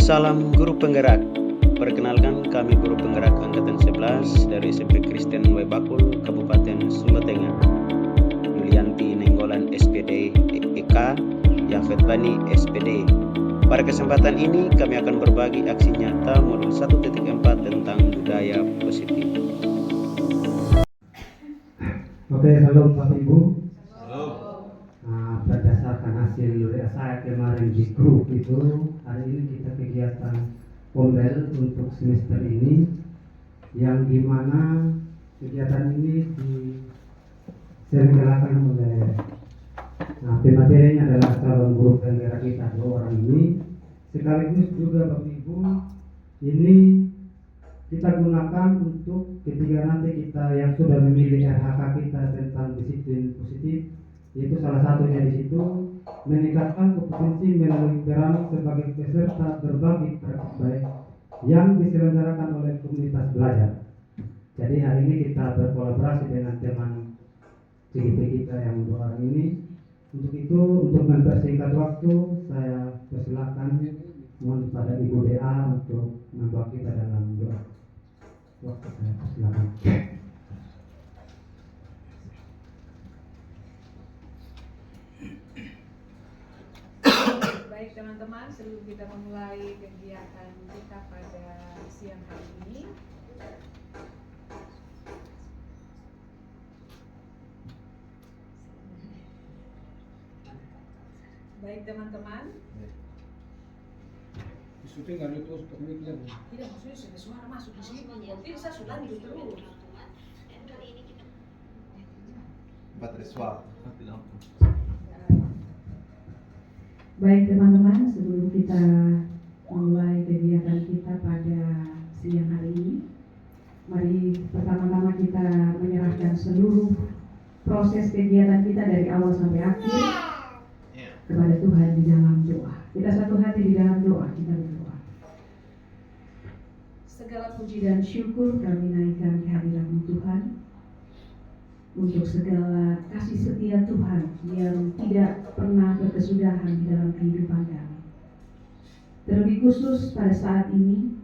Salam Guru Penggerak. Perkenalkan, kami Guru Penggerak Angkatan 11 dari SMP Kristen Waibakul, Kabupaten Sumba Tengah. Yulianti Nenggolan SPD EK, Yafet Bani SPD. Pada kesempatan ini kami akan berbagi aksi nyata modul 1.4 tentang budaya positif. Oke, salam Bapak Ibu. Berdasarkan hasil saya kemarin di grup itu, hari ini kita kegiatan Pombel untuk semester ini, yang dimana kegiatan ini diselenggarakan oleh pematerinya adalah calon guru penggerak kita 2 orang ini, sekaligus juga Bapak Ibu ini kita gunakan untuk ketika nanti kita yang sudah memilih RHK kita tentang disiplin positif, yaitu salah satunya di situ meningkatkan kompetensi melalui peran sebagai peserta berbagi praktik baik yang diselenggarakan oleh komunitas belajar. Jadi hari ini kita berkolaborasi dengan teman CGP kita yang 2 orang ini. Untuk itu, untuk mempersingkat waktu, saya persilakan mohon kepada Ibu DA untuk membawa kita dalam doa. Waktu saya persilakan. Baik teman-teman, sebelum kita memulai kegiatan kita pada siang hari ini, baik teman-teman, Syuting ada terus pemikiran. tidak maksudnya sudah suara masuk di sini, tidak saya sudah lanjut terus. Baterai suara. Baik teman-teman, sebelum kita mulai kegiatan kita pada siang hari ini, mari pertama-tama kita menyerahkan seluruh proses kegiatan kita dari awal sampai akhir kepada Tuhan di dalam doa. Kita satu hati di dalam doa, kita berdoa. Segala puji dan syukur kami naikkan ke hadirat Tuhan untuk segala kasih setia Tuhan yang tidak pernah berkesudahan di dalam kehidupan kami. Terlebih khusus pada saat ini,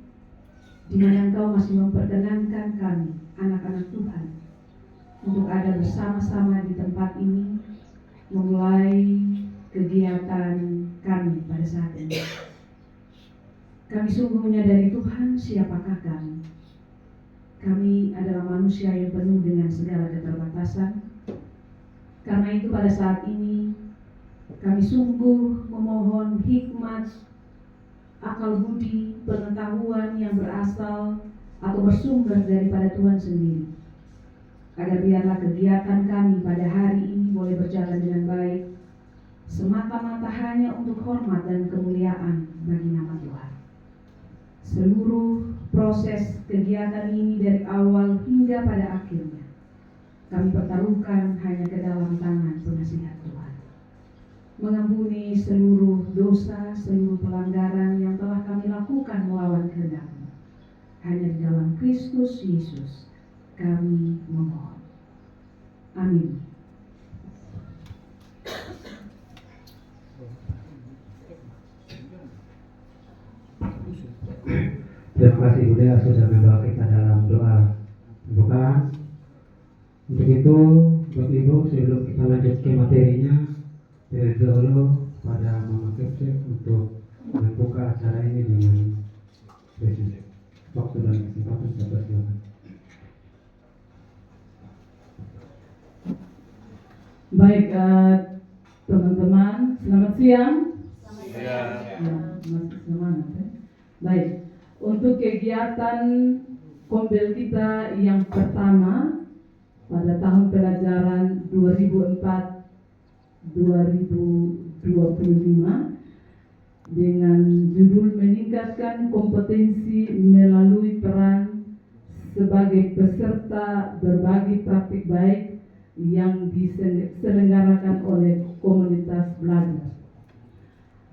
di mana Engkau masih memperkenankan kami, anak-anak Tuhan, untuk ada bersama-sama di tempat ini, memulai kegiatan kami pada saat ini. Kami sungguh menyadari Tuhan, siapakah kami? Kami adalah manusia yang penuh dengan segala keterbatasan. Karena itu pada saat ini kami sungguh memohon hikmat, akal budi, pengetahuan yang berasal atau bersumber daripada Tuhan sendiri, agar biarlah kegiatan kami pada hari ini boleh berjalan dengan baik, semata-mata hanya untuk hormat dan kemuliaan bagi nama Tuhan. Seluruh proses kegiatan ini dari awal hingga pada akhirnya kami pertaruhkan hanya ke dalam tangan pengasihan Tuhan. Mengampuni seluruh dosa, seluruh pelanggaran yang telah kami lakukan melawan kehendak-Mu. Hanya di dalam Kristus Yesus kami memohon. Amin. Terima kasih Bunda sudah membawa kita dalam doa pembukaan. Untuk itu, Bapak Ibu, sebelum kita lanjut ke materinya, terlebih dahulu pada Mama Kepsek untuk membuka acara ini dengan presisi. Waktu dan kesempatan sudah bersilakan. Baik, teman-teman, selamat siang. Iya. Masih semangat ya. Baik, untuk kegiatan Pombel kita yang pertama pada tahun pelajaran 2004-2025 dengan judul meningkatkan kompetensi melalui peran sebagai peserta berbagi praktik baik yang diselenggarakan oleh komunitas belajar.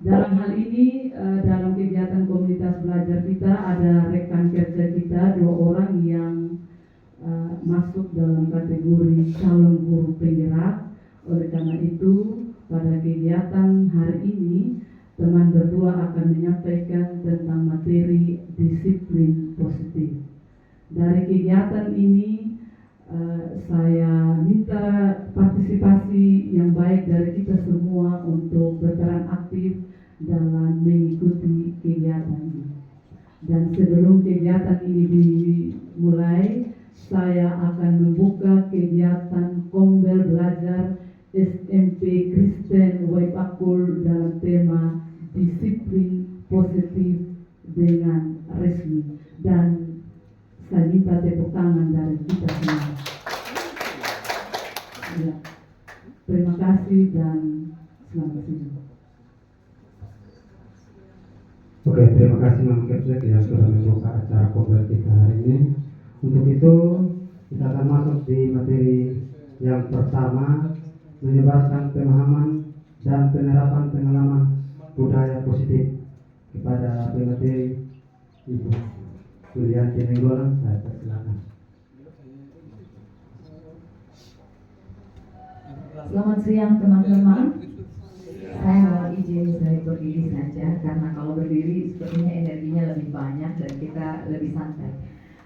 Dalam hal ini, dalam kegiatan komunitas belajar kita ada rekan kerja kita 2 orang yang masuk dalam kategori calon guru penggerak. Oleh karena itu, pada kegiatan hari ini teman berdua akan menyampaikan tentang materi disiplin positif. Dari kegiatan ini saya minta partisipasi yang baik dari kita semua untuk berperan aktif dalam mengikuti kegiatan ini. Dan sebelum kegiatan ini dimulai, saya akan membuka kegiatan Kombel Belajar SMP Kristen Waibakul dalam tema disiplin positif dengan resmi. Dan saya minta tepuk tangan dari kita semua. Ya. Terima kasih dan selamat siang. Oke, terima kasih Mama Kepsek yang sudah membuka acara Kombel kita hari ini. Untuk itu kita akan masuk di materi yang pertama, menyebarkan pemahaman dan penerapan pengalaman budaya positif. Kepada pemateri Ibu Yulianti Nenggolan, saya persilakan. Selamat siang teman-teman. Saya mohon izin saya berdiri saja karena kalau berdiri sepertinya energinya lebih banyak dan kita lebih santai.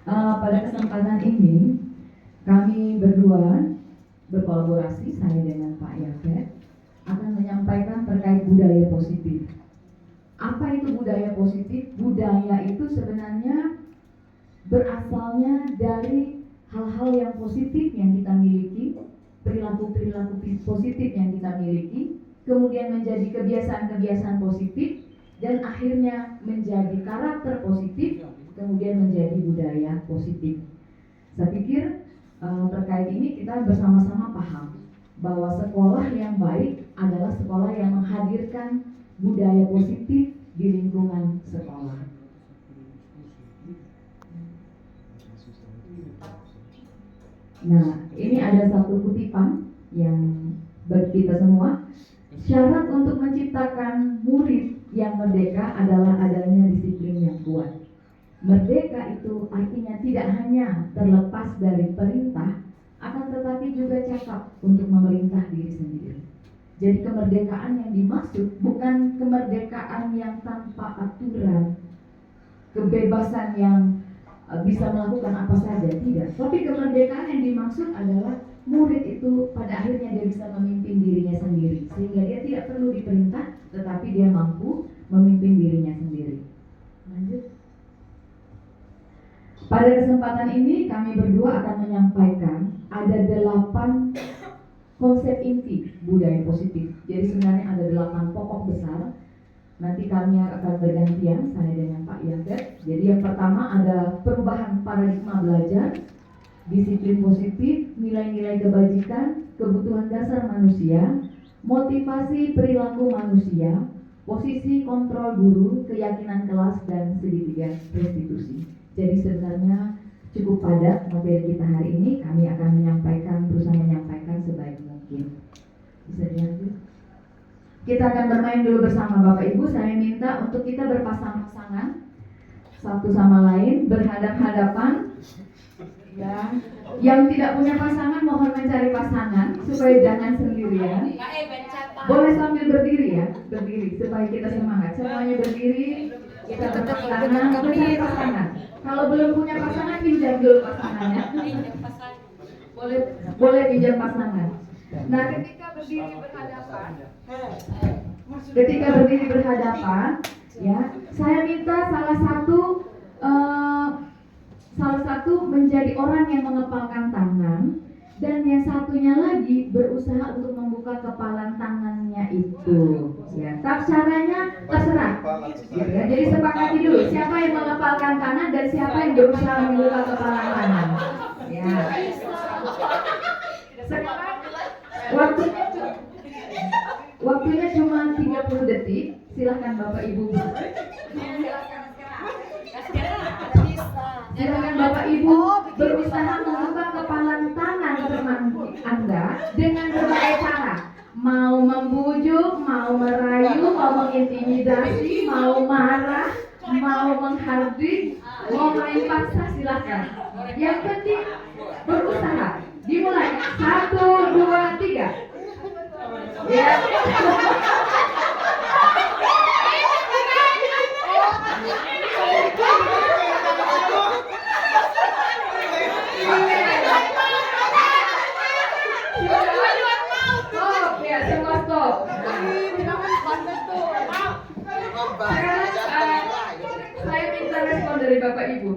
Pada kesempatan ini kami berdua berkolaborasi, saya dengan Pak Yafet, akan menyampaikan terkait budaya positif. Apa itu budaya positif? Budaya itu sebenarnya berasalnya dari hal-hal yang positif yang kita miliki, perilaku-perilaku positif yang kita miliki, kemudian menjadi kebiasaan-kebiasaan positif, dan akhirnya menjadi karakter positif, kemudian menjadi budaya positif. Saya pikir terkait ini kita bersama-sama paham bahwa sekolah yang baik adalah sekolah yang menghadirkan budaya positif di lingkungan sekolah. Nah, ini ada satu kutipan yang bagi kita semua. Syarat untuk menciptakan murid yang merdeka adalah adanya disiplin yang kuat. Merdeka itu artinya tidak hanya terlepas dari perintah, akan tetapi juga cakap untuk memerintah diri sendiri. Jadi kemerdekaan yang dimaksud bukan kemerdekaan yang tanpa aturan, kebebasan yang bisa melakukan apa saja, tidak. Tapi kemerdekaan yang dimaksud adalah murid itu pada akhirnya dia bisa memimpin dirinya sendiri, sehingga dia tidak perlu diperintah, tetapi dia mampu memimpin dirinya sendiri. Lanjut. Pada kesempatan ini kami berdua akan menyampaikan ada 8 konsep inti budaya positif. Jadi sebenarnya ada 8 pokok besar. Nanti kami akan bergantian, saya dengan Pak Yafet. Jadi yang pertama ada perubahan paradigma belajar, disiplin positif, nilai-nilai kebajikan, kebutuhan dasar manusia, motivasi perilaku manusia, posisi kontrol guru, keyakinan kelas, dan segitiga restitusi. Jadi sebenarnya cukup padat materi kita hari ini. Kami akan berusaha menyampaikan sebaik mungkin. Bisa dilanjut? Kita akan bermain dulu bersama Bapak Ibu. Saya minta untuk kita berpasang-pasangan satu sama lain, berhadap-hadapan. Ya, yang tidak punya pasangan mohon mencari pasangan supaya jangan sendirian. Boleh sambil berdiri ya, berdiri supaya kita semangat. Semuanya berdiri, kita bertepuk tangan, mencari pasangan. Kalau belum punya pasangan, pinjam dulu pasangannya. Boleh pinjam pasangan. Nah, ketika berdiri berhadapan, ya, saya minta salah satu menjadi orang yang mengepalkan tangan, dan yang satunya lagi berusaha untuk membuka kepalan tangannya itu. Ya, caranya terserah. Gitu ya. Jadi sepakati dulu siapa yang mengepalkan tangan dan siapa yang berusaha membuka kepalan tangan. Ya. Sekarang waktunya cuma 30 detik. Silahkan Bapak Ibu. Silakan Bapak Ibu berusaha membuka kepalan tangan teman Anda dengan berbagai cara. Mau membujuk, mau merayu, mau mengintimidasi, mau marah, mau menghardik, mau main paksa, silakan. Yang penting berusaha. Dimulai 1, 2, 3. Ya. dari Bapak Ibu.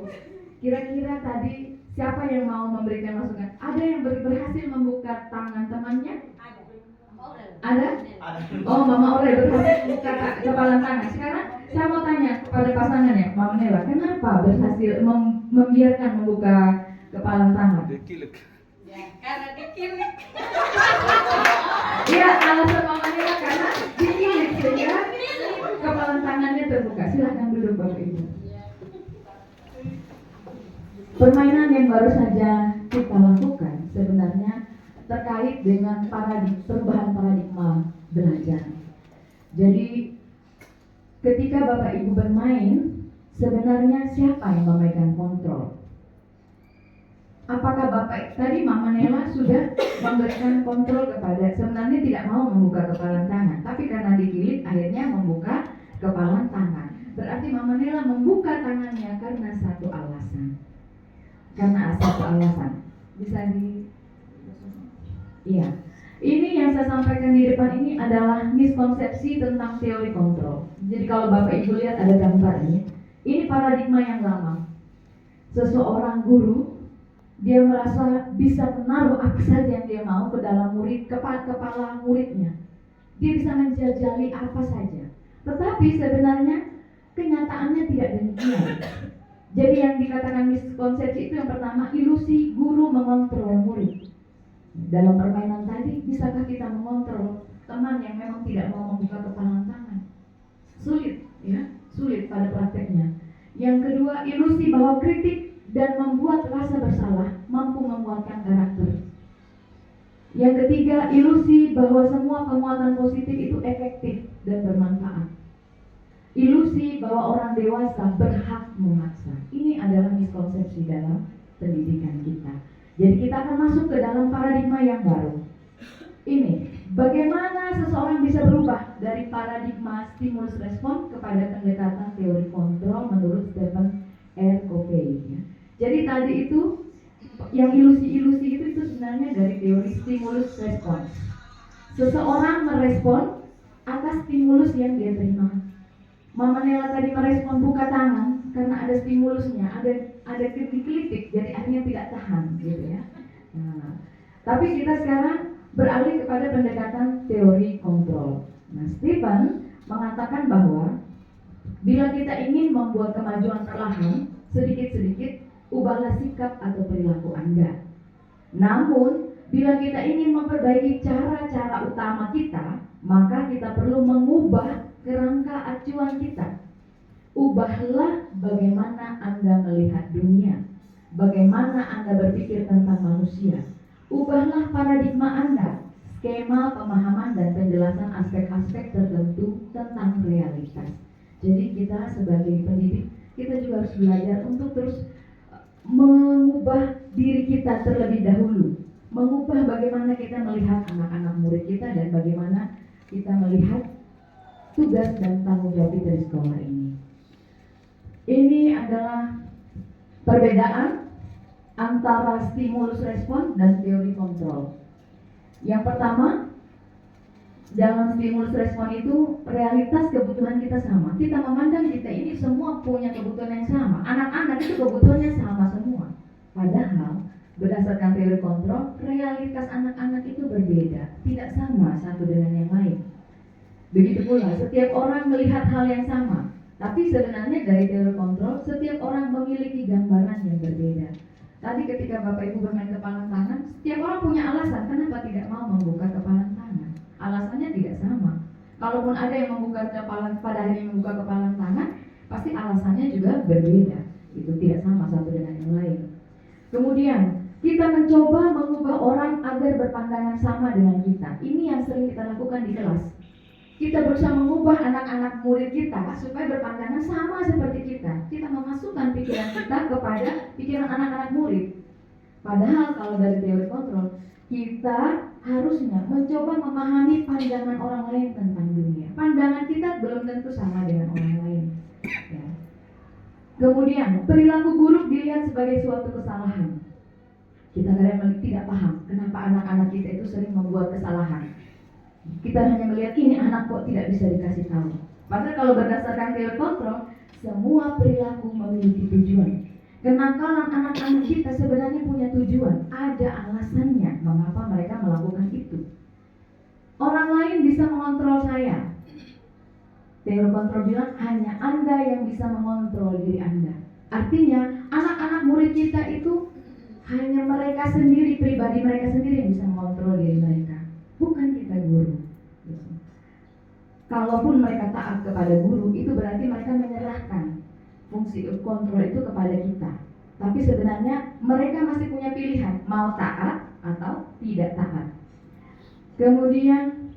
Kira-kira tadi siapa yang mau memberikan masukan? Ada yang berhasil membuka tangan temannya? Ada? Oh, Mama Ore berhasil membuka kepalan tangan. Sekarang saya mau tanya kepada pasangan ya, Mama Nela, kenapa berhasil membiarkan membuka kepalan tangan? Karena dikilik. Iya, alasan Mama Nela karena dikilik sehingga kepalan tangannya terbuka. Silahkan duduk Bapak Ibu. Permainan yang baru saja kita lakukan sebenarnya terkait dengan perubahan paradigma belajar. Jadi ketika Bapak Ibu bermain, sebenarnya siapa yang memegang kontrol? Apakah Bapak tadi Mama Nela sudah memberikan kontrol kepada, sebenarnya tidak mau membuka kepalan tangan, tapi karena dikilik akhirnya membuka kepalan tangan. Berarti Mama Nela membuka tangannya karena satu alasan. Bisa Iya. Ini yang saya sampaikan di depan ini adalah miskonsepsi tentang teori kontrol. Jadi kalau Bapak Ibu lihat ada gambar ini paradigma yang lama. Seseorang guru, dia merasa bisa menaruh apa saja yang dia mau ke dalam kepala muridnya. Dia bisa menjajali apa saja. Tetapi sebenarnya kenyataannya tidak demikian. Jadi yang dikatakan miskonsepsi itu yang pertama, ilusi guru mengontrol murid. Dalam permainan tadi, bisakah kita mengontrol teman yang memang tidak mau membuka kepalan tangan? Sulit, ya, sulit pada prakteknya. Yang kedua, ilusi bahwa kritik dan membuat rasa bersalah mampu menguatkan karakter. Yang ketiga, ilusi bahwa semua penguatan positif itu efektif dan bermanfaat. Ilusi bahwa orang dewasa berhak memaksa. Ini adalah miskonsepsi dalam pendidikan kita. Jadi kita akan masuk ke dalam paradigma yang baru. Ini, bagaimana seseorang bisa berubah dari paradigma stimulus respon kepada pendekatan teori kontrol menurut Stephen R. Covey. Ya. Jadi tadi itu, yang ilusi-ilusi itu sebenarnya dari teori stimulus respon. Seseorang merespon atas stimulus yang dia terima. Mama Nela tadi merespon buka tangan karena ada stimulusnya, ada kritik, jadi akhirnya tidak tahan, gitu ya. Nah, tapi kita sekarang beralih kepada pendekatan teori kontrol. Nah, Stephen mengatakan bahwa bila kita ingin membuat kemajuan perlahan, sedikit-sedikit ubahlah sikap atau perilaku Anda. Namun, bila kita ingin memperbaiki cara-cara utama kita, maka kita perlu mengubah kerangka acuan kita. Ubahlah bagaimana Anda melihat dunia, bagaimana Anda berpikir tentang manusia. Ubahlah paradigma Anda, skema pemahaman dan penjelasan aspek-aspek tertentu tentang realitas. Jadi kita sebagai pendidik, kita juga harus belajar untuk terus mengubah diri kita terlebih dahulu, mengubah bagaimana kita melihat anak-anak murid kita dan bagaimana kita melihat tugas dan tanggung jawab kita di sekolah ini. Ini adalah perbedaan antara stimulus respon dan teori kontrol. Yang pertama, dalam stimulus respon itu realitas kebutuhan kita sama. Kita memandang kita ini semua punya kebutuhan yang sama. Anak-anak itu kebutuhannya sama semua. Padahal berdasarkan teori kontrol, realitas anak-anak itu berbeda, tidak sama satu dengan yang lain. Begitu pula setiap orang melihat hal yang sama, tapi sebenarnya dari teori kontrol setiap orang memiliki gambaran yang berbeda. Tadi ketika Bapak Ibu bermain kepalan tangan, setiap orang punya alasan kenapa tidak mau membuka kepalan tangan. Alasannya tidak sama. Kalaupun ada yang membuka kepalan pada akhirnya membuka kepalan tangan, pasti alasannya juga berbeda. Itu tidak sama satu dengan yang lain. Kemudian kita mencoba mengubah orang agar berpandangan sama dengan kita. Ini yang sering kita lakukan di kelas. Kita berusaha mengubah anak-anak murid kita supaya berpandangan sama seperti kita. Kita memasukkan pikiran kita kepada pikiran anak-anak murid. Padahal kalau dari teori kontrol, kita harusnya mencoba memahami pandangan orang lain tentang dunia. Pandangan kita belum tentu sama dengan orang lain. Ya. Kemudian, perilaku buruk dilihat sebagai suatu kesalahan. Kita kadang tidak paham kenapa anak-anak kita itu sering membuat kesalahan. Kita hanya melihat ini anak kok tidak bisa dikasih tahu. Padahal kalau berdasarkan teori kontrol, semua perilaku memiliki tujuan. Kenakalan anak-anak kita sebenarnya punya tujuan, ada alasannya mengapa mereka melakukan itu. Orang lain bisa mengontrol saya. Teori kontrol bilang hanya Anda yang bisa mengontrol diri Anda. Artinya anak-anak murid kita itu hanya mereka sendiri, pribadi mereka sendiri yang bisa mengontrol diri mereka, bukan kita guru. Kalaupun mereka taat kepada guru, itu berarti mereka menyerahkan fungsi kontrol itu kepada kita. Tapi sebenarnya mereka masih punya pilihan, mau taat atau tidak taat. Kemudian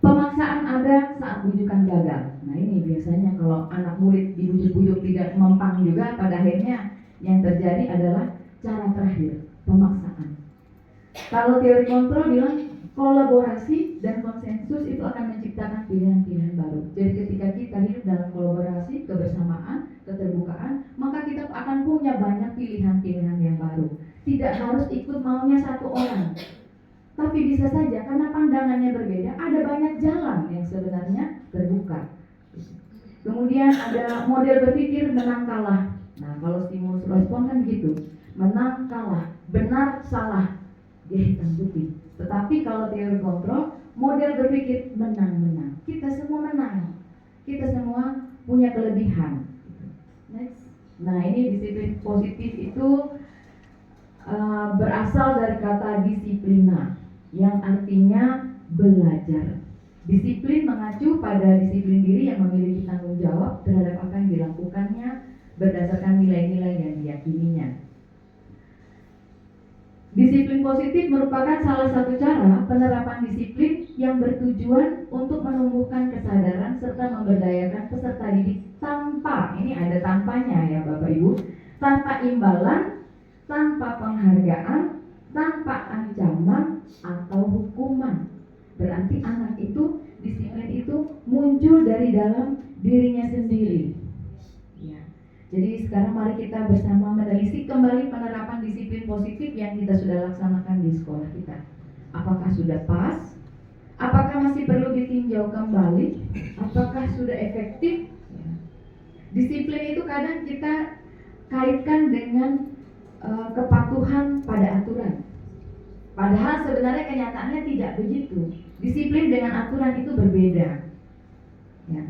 pemaksaan ada saat bujukan gagal. Nah ini biasanya kalau anak murid dibujuk-bujuk tidak mempan juga, pada akhirnya yang terjadi adalah cara terakhir, pemaksaan. Kalau teori kontrol bilang kolaborasi dan konsensus itu akan menciptakan pilihan-pilihan baru. Jadi ketika kita hidup dalam kolaborasi, kebersamaan, keterbukaan, maka kita akan punya banyak pilihan-pilihan yang baru. Tidak harus ikut maunya satu orang. Tapi bisa saja karena pandangannya berbeda, ada banyak jalan yang sebenarnya terbuka. Kemudian ada model berpikir menang kalah. Nah kalau stimulus respon kan begitu, menang kalah, benar salah, dia hitam putih. Tetapi kalau teori kontrol, model berpikir menang-menang. Kita semua menang, kita semua punya kelebihan. Next. Nah ini disiplin positif itu berasal dari kata disiplina, yang artinya belajar. Disiplin mengacu pada disiplin diri yang memiliki tanggung jawab terhadap apa yang dilakukannya berdasarkan nilai-nilai yang diyakininya. Disiplin positif merupakan salah satu cara penerapan disiplin yang bertujuan untuk menumbuhkan kesadaran serta memberdayakan peserta didik tanpa, ini ada tanpanya ya Bapak Ibu, tanpa imbalan, tanpa penghargaan, tanpa ancaman atau hukuman. Berarti anak itu, disiplin itu muncul dari dalam dirinya sendiri. Ya. Jadi sekarang mari kita bersama menelisik kembali penerapan disiplin positif yang kita sudah laksanakan di sekolah kita. Apakah sudah pas? Apakah masih perlu ditinjau kembali? Apakah sudah efektif? Ya. Disiplin itu kadang kita kaitkan dengan kepatuhan pada aturan. Padahal sebenarnya kenyataannya tidak begitu. Disiplin dengan aturan itu berbeda. Ya.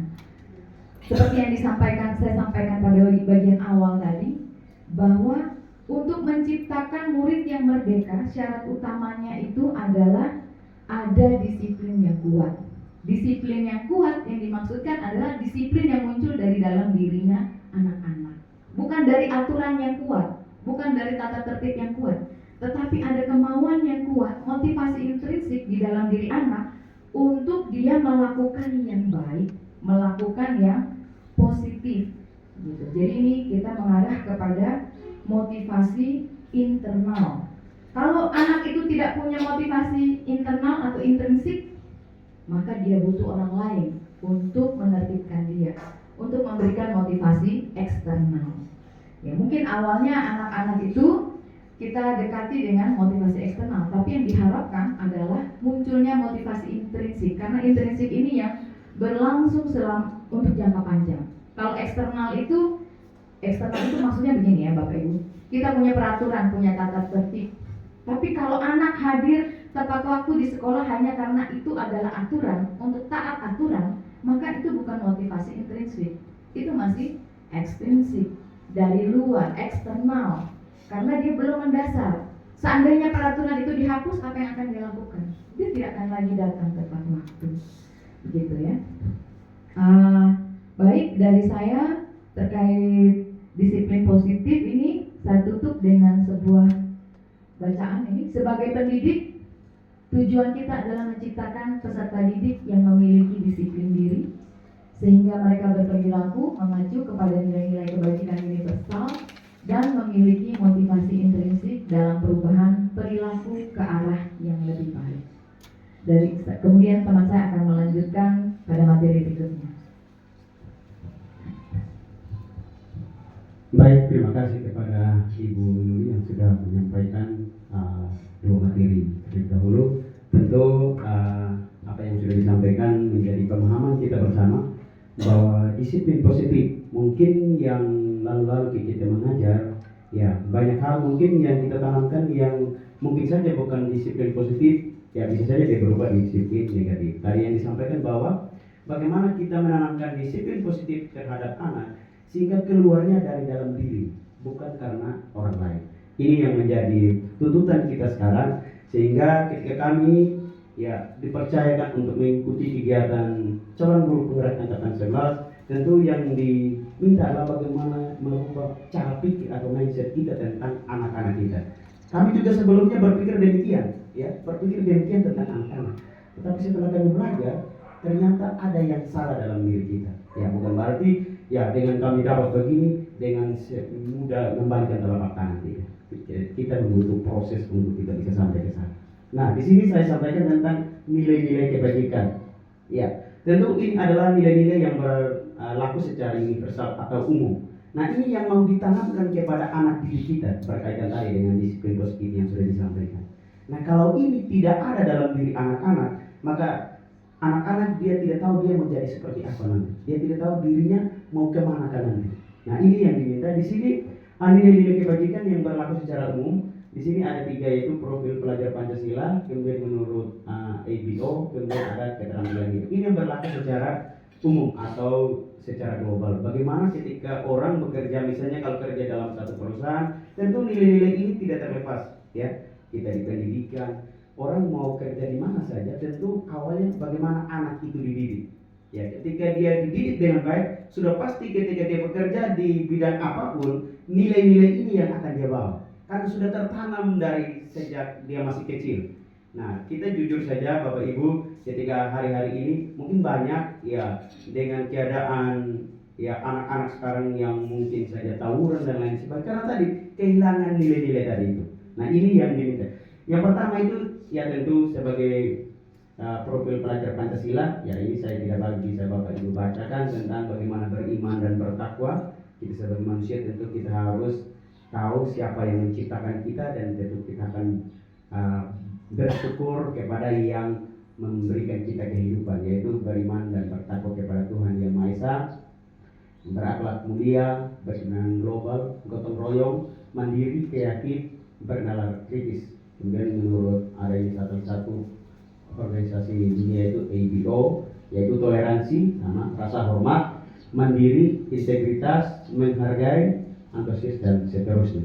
Seperti yang saya sampaikan pada bagian awal tadi, bahwa untuk menciptakan murid yang merdeka, syarat utamanya itu adalah ada disiplin yang kuat. Disiplin yang kuat yang dimaksudkan adalah disiplin yang muncul dari dalam dirinya anak-anak. Bukan dari aturan yang kuat, bukan dari tata tertib yang kuat, tetapi ada kemauan yang kuat, motivasi intrinsik di dalam diri anak untuk dia melakukan yang baik, melakukan yang positif gitu. Jadi ini kita mengarah kepada motivasi internal. Kalau anak itu tidak punya motivasi internal atau intrinsik, maka dia butuh orang lain untuk menertibkan dia, untuk memberikan motivasi eksternal. Ya mungkin awalnya anak-anak itu kita dekati dengan motivasi eksternal, tapi yang diharapkan adalah munculnya motivasi intrinsik, karena intrinsik ini yang berlangsung untuk jangka panjang. Kalau eksternal itu maksudnya begini ya Bapak Ibu, kita punya peraturan, punya tata tertib. Tapi kalau anak hadir tepat waktu di sekolah hanya karena itu adalah aturan, untuk taat aturan, maka itu bukan motivasi intrinsik, itu masih ekstrinsik, dari luar, eksternal, karena dia belum mendasar. Seandainya peraturan itu dihapus, apa yang akan dilakukan? Dia tidak akan lagi datang tepat waktu, begitu ya. Baik, dari saya terkait disiplin positif ini, saya tutup dengan sebuah bacaan ini. Sebagai pendidik, tujuan kita adalah menciptakan peserta didik yang memiliki disiplin diri, sehingga mereka berperilaku mengacu kepada nilai-nilai kebajikan universal dan memiliki motivasi intrinsik dalam perubahan perilaku ke arah yang lebih baik. Kemudian teman saya akan melanjutkan pada materi berikutnya. Baik, terima kasih kepada Ibu Nuri yang sudah menyampaikan dua materi terlebih dahulu. Tentu apa yang sudah disampaikan menjadi pemahaman kita bersama bahwa disiplin positif mungkin yang lalu-lalu kita mengajar, ya banyak hal mungkin yang kita tanamkan yang mungkin saja bukan disiplin positif, ya bisa saja dia berubah disiplin negatif. Tadi yang disampaikan bahwa bagaimana kita menanamkan disiplin positif terhadap anak sehingga keluarnya dari dalam diri, bukan karena orang lain. Ini yang menjadi tuntutan kita sekarang, sehingga ketika kami ya dipercayakan untuk mengikuti kegiatan calon guru penggerak angkatan 11, tentu yang diminta adalah bagaimana merubah cara pikir atau mindset kita tentang anak-anak kita. Kami juga sebelumnya berpikir demikian, tentang anak-anak. Tetapi setelah kami belajar, ternyata ada yang salah dalam diri kita. Ya bukan berarti ya dengan kami dapat begini dengan mudah membalikan telapak tangan kita. Kita membutuh proses untuk kita bisa sampai ke sana. Nah, di sini saya sampaikan tentang nilai-nilai kebajikan. Ya, tentu ini adalah nilai-nilai yang berlaku secara universal atau umum. Nah, ini yang mau ditanamkan kepada anak didik kita berkaitan tadi dengan disiplin positif yang sudah disampaikan. Nah, kalau ini tidak ada dalam diri anak-anak, maka anak-anak dia tidak tahu dia mau jadi seperti apa nanti. Dia tidak tahu dirinya mau kemana kan nanti. Nah, ini yang diminta di sini. Nilai-nilai kebajikan yang berlaku secara umum. Di sini ada 3, yaitu profil pelajar Pancasila, kemudian menurut ABO, kemudian ada keterampilan hidup. Ini yang berlaku secara umum atau secara global. Bagaimana ketika orang bekerja, misalnya kalau kerja dalam satu perusahaan, tentu nilai-nilai ini tidak terlepas. Ya, kita di pendidikan, orang mau kerja di mana saja, tentu awalnya bagaimana anak itu dididik. Ya, ketika dia dididik dengan baik, sudah pasti ketika dia bekerja di bidang apapun, nilai-nilai ini yang akan dia bawa. Kan sudah tertanam dari sejak dia masih kecil. Nah, kita jujur saja Bapak Ibu, ketika hari-hari ini mungkin banyak ya dengan keadaan ya anak-anak sekarang yang mungkin saja tawuran dan lain sebagainya, karena tadi kehilangan nilai-nilai tadi itu. Nah, ini yang diminta. Yang pertama itu ya tentu sebagai profil pelajar Pancasila, ya ini saya tidak bisa Bapak Ibu bacakan tentang bagaimana beriman dan bertakwa. Kita sebagai manusia tentu kita harus tahu siapa yang menciptakan kita, dan tentu kita akan bersyukur kepada yang memberikan kita kehidupan, yaitu beriman dan bertakwa kepada Tuhan Yang Maha Esa, berakhlak mulia, berkenan global, gotong royong, mandiri, kreatif, bernalar kritis. Kemudian menurut ada satu organisasi dunia itu ABO, yaitu toleransi, sama rasa hormat, mandiri, integritas, menghargai, antusias dan seterusnya.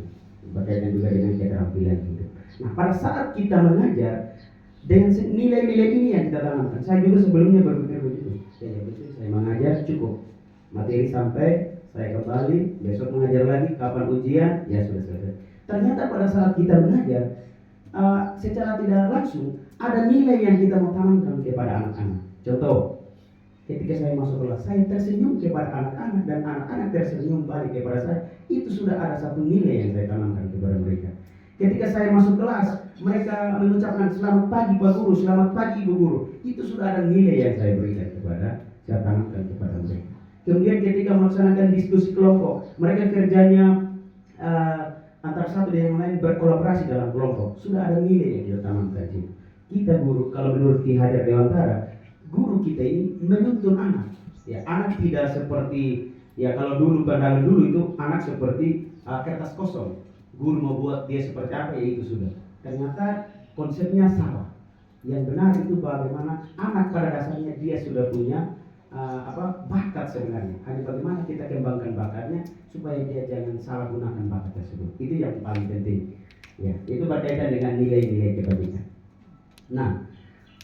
Berkaitan juga dengan keterampilan hidup. Nah, pada saat kita mengajar dengan nilai-nilai ini yang kita tanamkan, saya juga sebelumnya berpikir begitu. Saya mengajar cukup materi sampai saya kembali, besok mengajar lagi, kapan ujian, ya sudah selesai. Ternyata pada saat kita mengajar, secara tidak langsung ada nilai yang kita mau tanamkan kepada anak-anak. Contoh, ketika saya masuk kelas, saya tersenyum kepada anak-anak dan anak-anak tersenyum balik kepada saya. Itu sudah ada satu nilai yang saya tanamkan kepada mereka. Ketika saya masuk kelas, mereka mengucapkan selamat pagi Pak Guru, selamat pagi Ibu Guru. Itu sudah ada nilai yang saya berikan saya tanamkan kepada mereka. Kemudian ketika melaksanakan diskusi kelompok, mereka kerjanya antara satu dengan yang lain berkolaborasi dalam kelompok. Sudah ada nilai yang kita tanamkan di sini. Kita guru, kalau menurut Ki Hajar Dewantara, guru kita ini menuntun anak. Ya, anak tidak seperti ya kalau dulu pandangan dulu itu anak seperti kertas kosong. Guru mau buat dia seperti apa ya itu sudah. Ternyata konsepnya salah. Yang benar itu bagaimana anak pada dasarnya dia sudah punya bakat sebenarnya. Hanya bagaimana kita kembangkan bakatnya supaya dia jangan salah gunakan bakat tersebut. Itu yang paling penting. Ya, itu berkaitan dengan nilai-nilai kebajikan. Nah,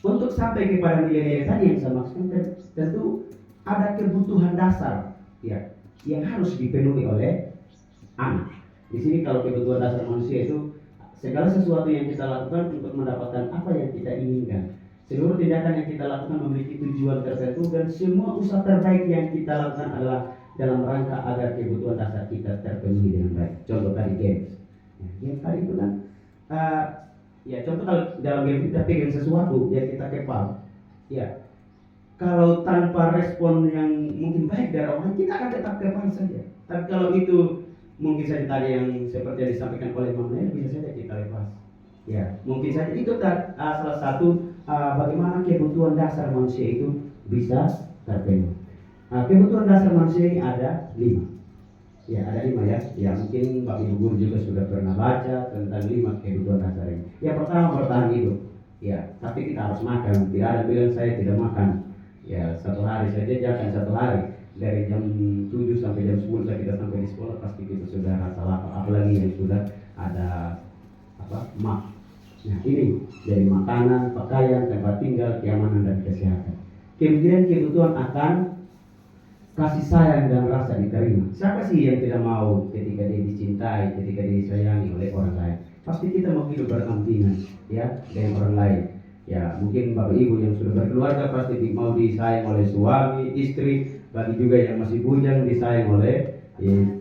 untuk sampai kepada nilai-nilai tadi yang saya maksudkan, tentu ada kebutuhan dasar ya yang harus dipenuhi oleh anak. Di sini kalau kebutuhan dasar manusia itu segala sesuatu yang kita lakukan untuk mendapatkan apa yang kita inginkan. Seluruh tindakan yang kita lakukan memiliki tujuan tertentu, dan semua usaha terbaik yang kita lakukan adalah dalam rangka agar kebutuhan dasar kita terpenuhi dengan baik. Contoh tadi games. Ya, games tadi itu kan ya contoh kalau dalam game kita pengen sesuatu yang kita kepal, ya kalau tanpa respon yang mungkin baik dari orang, kita akan tetap kepal saja. Tapi kalau itu mungkin saja tadi yang seperti yang disampaikan oleh Mama Nel, bisa saja kita lepas. Ya mungkin saja itu salah satu bagaimana kebutuhan dasar manusia itu bisa terpenuhi. Kebutuhan dasar manusia ini ada 5. Ya, ada 5 ya. Ya, mungkin Bapak Ibu guru juga sudah pernah baca tentang 5 kebutuhan dasar ini. Yang pertama, bertahan hidup. Ya, tapi kita harus makan. Tidak ada bilang saya tidak makan. Ya, satu hari saja jangan satu hari. Dari jam 7 sampai jam 10 kita sampai di sekolah pasti kita sudah rasa lapar. Apalagi yang sudah ada mak. Nah, ini dari makanan, pakaian, tempat tinggal, keamanan dan kesehatan. Kemudian kebutuhan akan kasih sayang dan rasa diterima. Siapa sih yang tidak mau ketika dia dicintai, ketika dia disayangi oleh orang lain? Pasti kita mau hidup berdampingan ya dengan orang lain. Ya, mungkin Bapak Ibu yang sudah berkeluarga pasti mau disayang oleh suami, istri, bagi juga yang masih bujang disayang oleh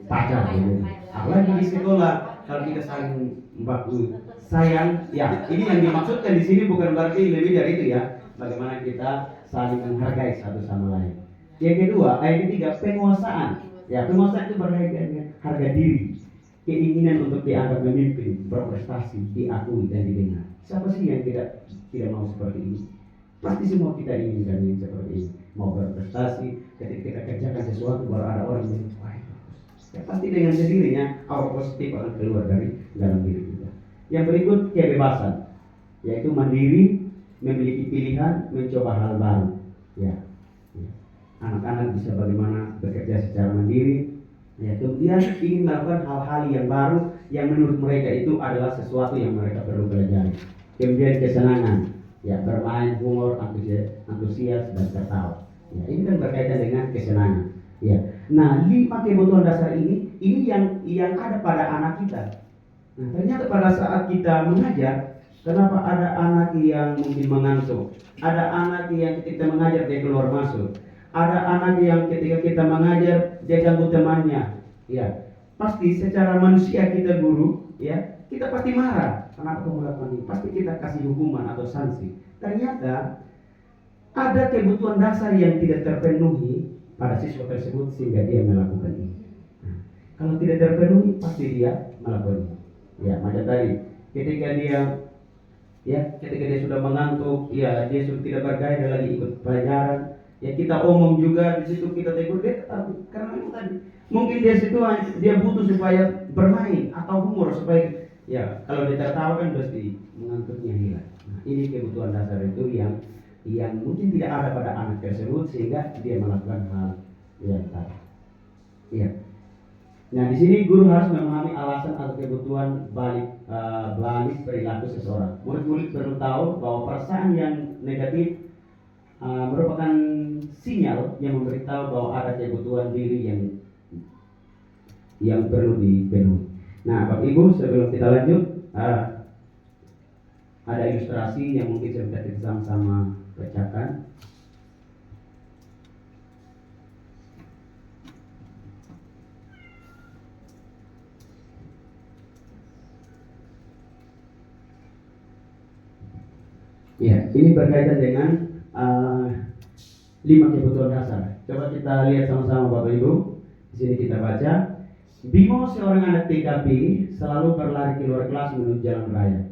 pacar. Gitu. Apalagi di sekolah kalau kita saling baku sayang, ya ini yang dimaksudkan di sini bukan berarti lebih dari itu ya. Bagaimana kita saling menghargai satu sama lain. Yang kedua, yang ketiga, penguasaan. Ya, penguasaan itu berkaitan dengan harga diri, keinginan untuk dianggap memimpin, berprestasi, diakui dan didengar. Siapa sih yang tidak mau seperti ini? Pasti semua kita inginkan yang seperti ini. Mau berprestasi, ketika kita kerjakan sesuatu baru ada orang yang wah, ya pasti dengan sendirinya aura positif akan keluar dari dalam diri kita. Yang berikut, kebebasan, yaitu mandiri, memiliki pilihan, mencoba hal baru. Ya. Anak-anak bisa bagaimana bekerja secara mandiri, ya, kemudian ingin melakukan hal-hal yang baru yang menurut mereka itu adalah sesuatu yang mereka perlu pelajari. Kemudian kesenangan, ya, bermain, humor, antusias dan tertawa. Ya, ini kan berkaitan dengan kesenangan. Ya. Nah, 5 kebutuhan dasar ini yang ada pada anak kita. Nah, ternyata pada saat kita mengajar, kenapa ada anak yang mungkin mengantuk, ada anak yang ketika mengajar dia keluar masuk. Ada anak yang ketika kita mengajar dia ganggu temannya, ya pasti secara manusia kita guru, ya kita pasti marah. Kenapa kamu melakukan ini? Pasti kita kasih hukuman atau sanksi. Ternyata ada kebutuhan dasar yang tidak terpenuhi pada siswa tersebut sehingga dia melakukan ini. Nah, kalau tidak terpenuhi pasti dia melakukan ini. Ya macam tadi, ketika dia sudah mengantuk, ya dia sudah tidak bergairah lagi ikut pelajaran. Ya kita omong juga di situ, kita tegur dia karena memang tadi mungkin dia butuh supaya bermain atau humor supaya ya kalau dia tertawa kan pasti mengantuknya hilang. Nah, ini kebutuhan dasar itu yang mungkin tidak ada pada anak tersebut sehingga dia melakukan hal yang tadi. Ya. Nah di sini guru harus memahami alasan atau kebutuhan balik perilaku seseorang. Murid-murid perlu tahu bahwa perasaan yang negatif merupakan sinyal yang memberitahu bahwa ada kebutuhan diri yang perlu dipenuhi. Nah, Bapak Ibu, sebelum kita lanjut, ada ilustrasi yang mungkin bisa kita sama-sama bacakan. Ya, ini berkaitan dengan 5 kebutuhan dasar. Coba kita lihat sama-sama Bapak Ibu. Di sini kita baca. Bimo, seorang anak TKP, selalu berlari keluar kelas menuju jalan raya.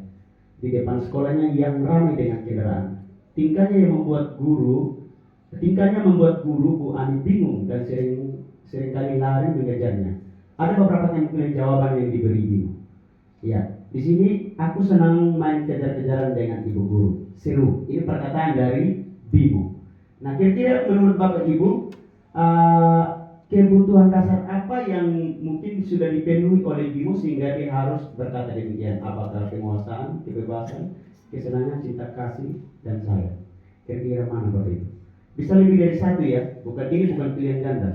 Di depan sekolahnya yang ramai dengan kendaraan. Tingkahnya membuat guru Bu Ani bingung dan seringkali lari mengejarnya. Ada beberapa jawaban yang diberi Bimo. Ya, di sini aku senang main kejar-kejaran dengan ibu guru. Seru. Ini perkataan dari Bimo. Nah, kira-kira menurut Bapak Ibu, kebutuhan dasar apa yang mungkin sudah dipenuhi oleh Bimo sehingga dia harus berkata demikian? Apakah penguasaan, kebebasan, kesenangan, cinta kasih, dan sayang? Kira-kira mana Bapak Ibu? Bisa lebih dari satu ya, bukan pilihan ganda.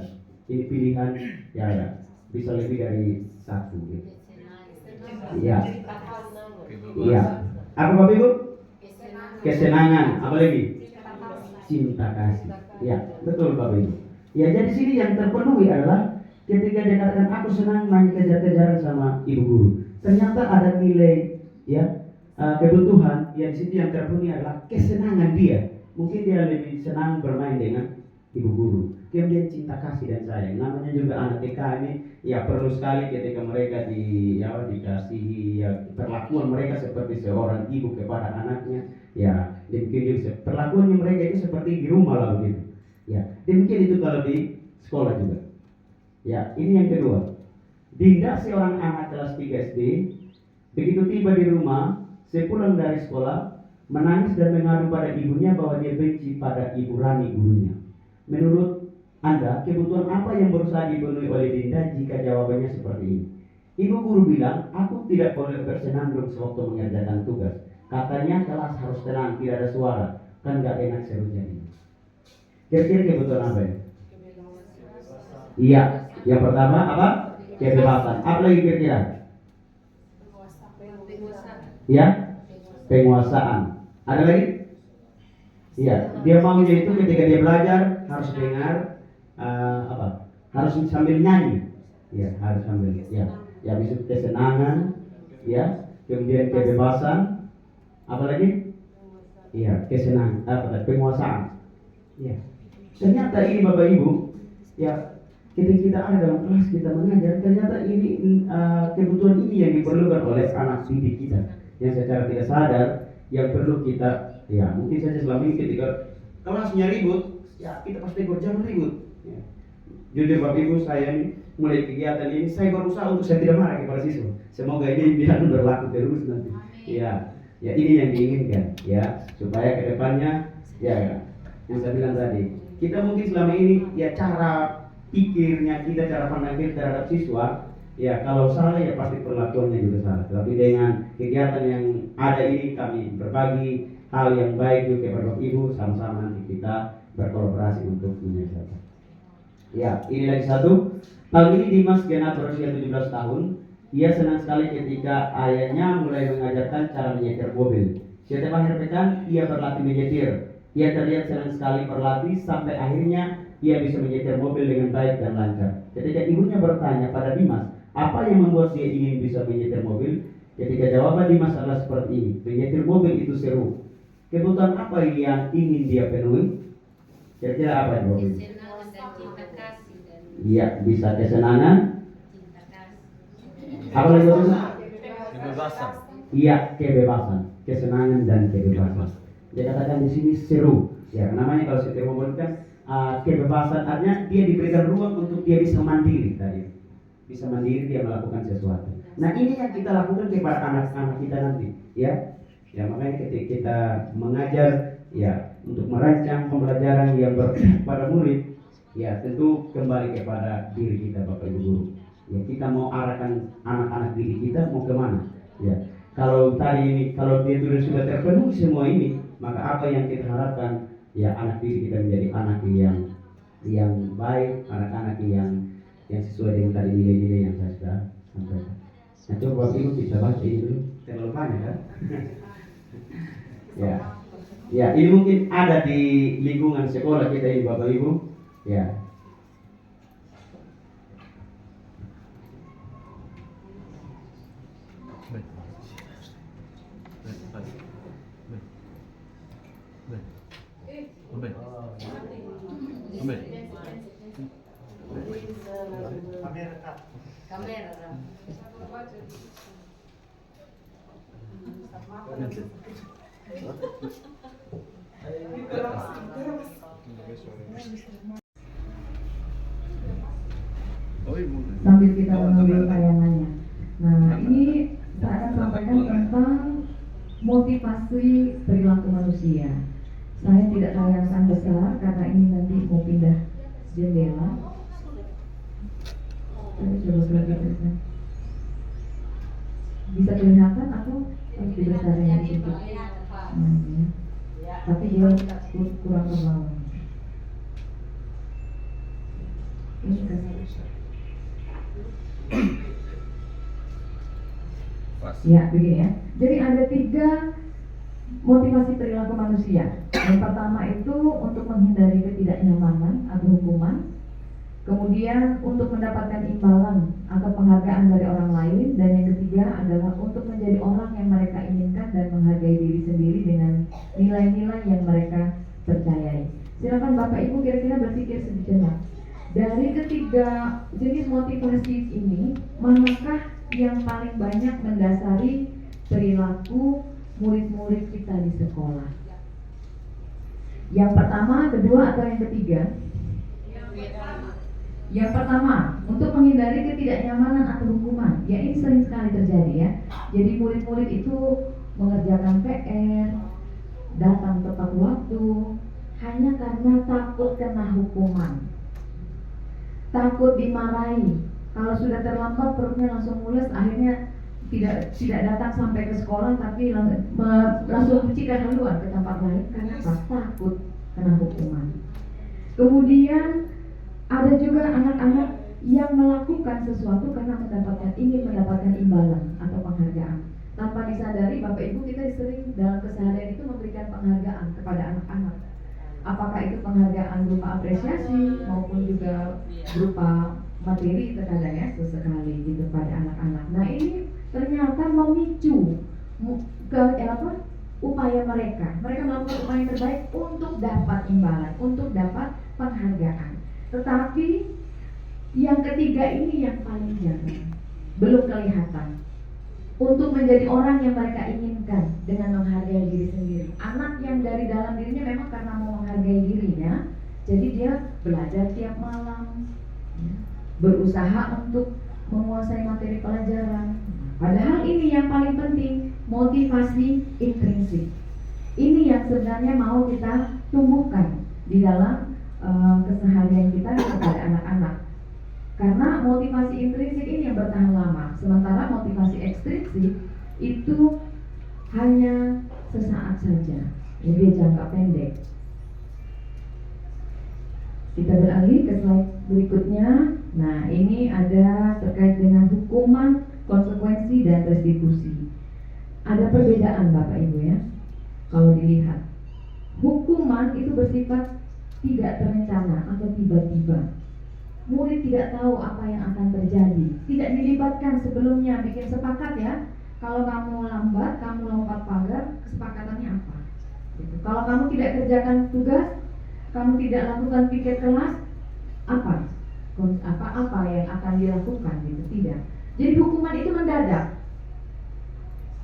Ini pilihan ya, bisa lebih dari satu gitu. Iya. Iya. Apa Bapak Ibu? Kesenangan. Apa lagi? Cinta kasih. Ya, betul Bapak Ibu. Ya, jadi sini yang terpenuhi adalah ketika dia katakan aku senang main kejar-kejaran sama ibu guru. Ternyata ada nilai kebutuhan yang di situ yang terpenuhi adalah kesenangan dia. Mungkin dia lebih senang bermain dengan ibu guru. Kemudian cinta kasih dan sayang. Namanya juga anak TK ini ya perlu sekali ketika mereka dikasihi ya, perlakuan mereka seperti seorang ibu kepada anaknya. Ya, demikian juga perlakuannya mereka itu seperti di rumah lah begitu. Ya, demikian itu kalau di sekolah juga. Ya, ini yang kedua. Dinda seorang anak kelas 3 SD, begitu tiba di rumah, sepulang dari sekolah, menangis dan mengadu pada ibunya bahwa dia benci pada Ibu Rani gurunya. Menurut Anda, kebutuhan apa yang berusaha dipenuhi oleh Dinda jika jawabannya seperti ini? Ibu guru bilang, aku tidak boleh bersenandung sewaktu mengerjakan tugas. Katanya kelas harus tenang, tidak ada suara. Kan gak enak seru jadi. Kira-kira kebutuhan apa ya? Iya, yang pertama apa? Kebebasan. Apa lagi kira-kira? Ya, penguasaan. Ada lagi? Iya, dia maunya itu ketika dia belajar harus dengar apa? Harus sambil nyanyi. Ya, harus sambil. Ya, ya bisa kesenangan. Ya, kemudian kebebasan. Apa lagi? Iya, kesenangan. Apa? Penguasaan. Ya. Ternyata ini Bapak Ibu, ya. Ketika kita ada dalam kelas kita mengajar, ternyata ini kebutuhan ini yang diperlukan oleh anak didik kita, yang secara tidak sadar yang perlu kita, ya mungkin saja selama ini ketika kelasnya ribut, ya kita pasti jangan ribut. Ya. Jujur Bapak Ibu, saya ini mulai kegiatan ini saya berusaha untuk saya tidak marah kepada siswa. Semoga ini biar berlaku terus nanti. Ya, ya ini yang diinginkan, ya supaya kedepannya, ya yang saya bilang tadi, kita mungkin selama ini ya cara pikirnya kita, cara pandang kita terhadap siswa, ya kalau salah ya pasti perlakuannya juga salah. Tapi dengan kegiatan yang ada ini kami berbagi hal yang baik juga kepada Bapak Ibu, sama-sama nanti kita berkolaborasi untuk menyelesaikan. Ya, ini lagi satu. Tahun ini Dimas genap berusia 17 tahun. Ia senang sekali ketika ayahnya mulai mengajarkan cara menyetir mobil. Setiap akhir pekan ia berlatih menyetir. Ia terlihat senang sekali berlatih sampai akhirnya ia bisa menyetir mobil dengan baik dan lancar. Ketika ibunya bertanya pada Dimas, apa yang membuat dia ingin bisa menyetir mobil? Ketika jawaban Dimas adalah seperti ini, menyetir mobil itu seru. Kebutuhan apa yang ingin dia penuhi? Kira-kira apa yang mobil? Kesenangan dan cinta kasih dan Iya, bisa kesenangan. cinta kasih. Apa lagi itu? Kebebasan. Iya, kebebasan, kesenangan dan kebebasan. Dia katakan di sini seru. Ya, namanya kalau setir mobil kan kebebasan, artinya dia diberikan ruang untuk dia bisa mandiri tadi, bisa mandiri dia melakukan sesuatu. Nah ini yang kita lakukan kepada anak-anak kita nanti, ya, ya makanya ketika kita mengajar, ya untuk merancang pembelajaran yang pada murid, ya tentu kembali kepada diri kita Bapak Ibu guru. Ya kita mau arahkan anak-anak diri kita mau kemana? Ya kalau tadi ini kalau dia sudah terpenuhi semua ini, maka apa yang kita harapkan? Ya anak didik kita menjadi anak yang baik, anak-anak yang sesuai dengan tadi nilai-nilai yang saya sudah sampaikan. Nah coba Bapak Ibu bisa baca ini dulu, terlalu banyak kan? Ya, ya ini mungkin ada di lingkungan sekolah kita ini Bapak Ibu, ya. Kamera. Sambil kita menunggu tayangannya. Nah, ini saya akan sampaikan tentang motivasi perilaku manusia. Saya tidak tayangkan besar karena ini nanti mau pindah jendela. Bisa kelihatan atau harus dibesarkan sedikit? Tapi dia kurang ke bawah. Ya, begini ya. Jadi ada 3 motivasi perilaku manusia. Yang pertama itu untuk menghindari ketidaknyamanan atau hukuman. Kemudian untuk mendapatkan imbalan atau penghargaan dari orang lain. Dan yang ketiga adalah untuk menjadi orang yang mereka inginkan dan menghargai diri sendiri dengan nilai-nilai yang mereka percayai. Silakan Bapak Ibu kira-kira berpikir sejenak. Dari ketiga jenis motivasi ini, manakah yang paling banyak mendasari perilaku murid-murid kita di sekolah? Yang pertama, kedua, atau yang ketiga? Yang pertama, untuk menghindari ketidaknyamanan atau hukuman. Ya, ini sering sekali terjadi ya. Jadi murid-murid itu mengerjakan PR, datang tepat waktu, hanya karena takut kena hukuman, takut dimarahi. Kalau sudah terlambat perutnya langsung mules, akhirnya tidak datang sampai ke sekolah, tapi langsung percikan haluan ke tempat lain karena apa? Takut kena hukuman. Kemudian ada juga anak-anak yang melakukan sesuatu karena ingin mendapatkan imbalan atau penghargaan. Tanpa disadari, Bapak Ibu, kita sering dalam keseharian itu memberikan penghargaan kepada anak-anak. Apakah itu penghargaan berupa apresiasi maupun juga berupa materi terkadang ya, sesekali gitu pada anak-anak. Nah, ini ternyata memicu upaya mereka melakukan upaya yang terbaik untuk dapat imbalan, untuk dapat penghargaan. Tetapi yang ketiga ini yang paling jarang, belum kelihatan. Untuk menjadi orang yang mereka inginkan dengan menghargai diri sendiri. Anak yang dari dalam dirinya memang karena mau menghargai dirinya, jadi dia belajar tiap malam, ya, berusaha untuk menguasai materi pelajaran. Padahal ini yang paling penting, motivasi intrinsik. Ini yang sebenarnya mau kita tumbuhkan di dalam keseharian kita kepada anak-anak. Karena motivasi intrinsik ini yang bertahan lama, sementara motivasi ekstrinsik itu hanya sesaat saja, jadi jangka pendek. Kita beralih ke slide berikutnya. Nah, ini ada terkait dengan hukuman, konsekuensi, dan restitusi. Ada perbedaan Bapak Ibu ya. Kalau dilihat, hukuman itu bersifat tidak terencana atau tiba-tiba. Murid tidak tahu apa yang akan terjadi, tidak dilibatkan sebelumnya, bikin sepakat ya. Kalau kamu lambat, kamu lompat pagar, kesepakatannya apa? Gitu. Kalau kamu tidak kerjakan tugas, kamu tidak lakukan piket kelas, apa yang akan dilakukan? Gitu. Tidak. Jadi hukuman itu mendadak.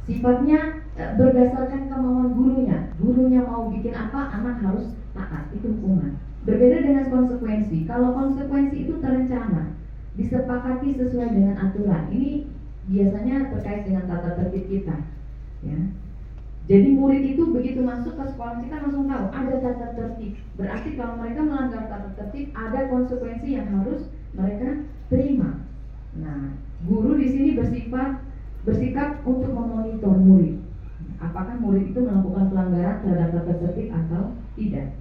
Sifatnya berdasarkan kemauan gurunya. Gurunya mau bikin apa, anak harus taat. Itu hukuman. Berbeda dengan konsekuensi. Kalau konsekuensi itu terencana, disepakati sesuai dengan aturan. Ini biasanya terkait dengan tata tertib kita, ya. Jadi murid itu begitu masuk ke sekolah kita langsung tahu ada tata tertib. Berarti kalau mereka melanggar tata tertib, ada konsekuensi yang harus mereka terima. Nah, guru di sini bersikap untuk memonitor murid. Apakah murid itu melakukan pelanggaran terhadap tata tertib atau tidak?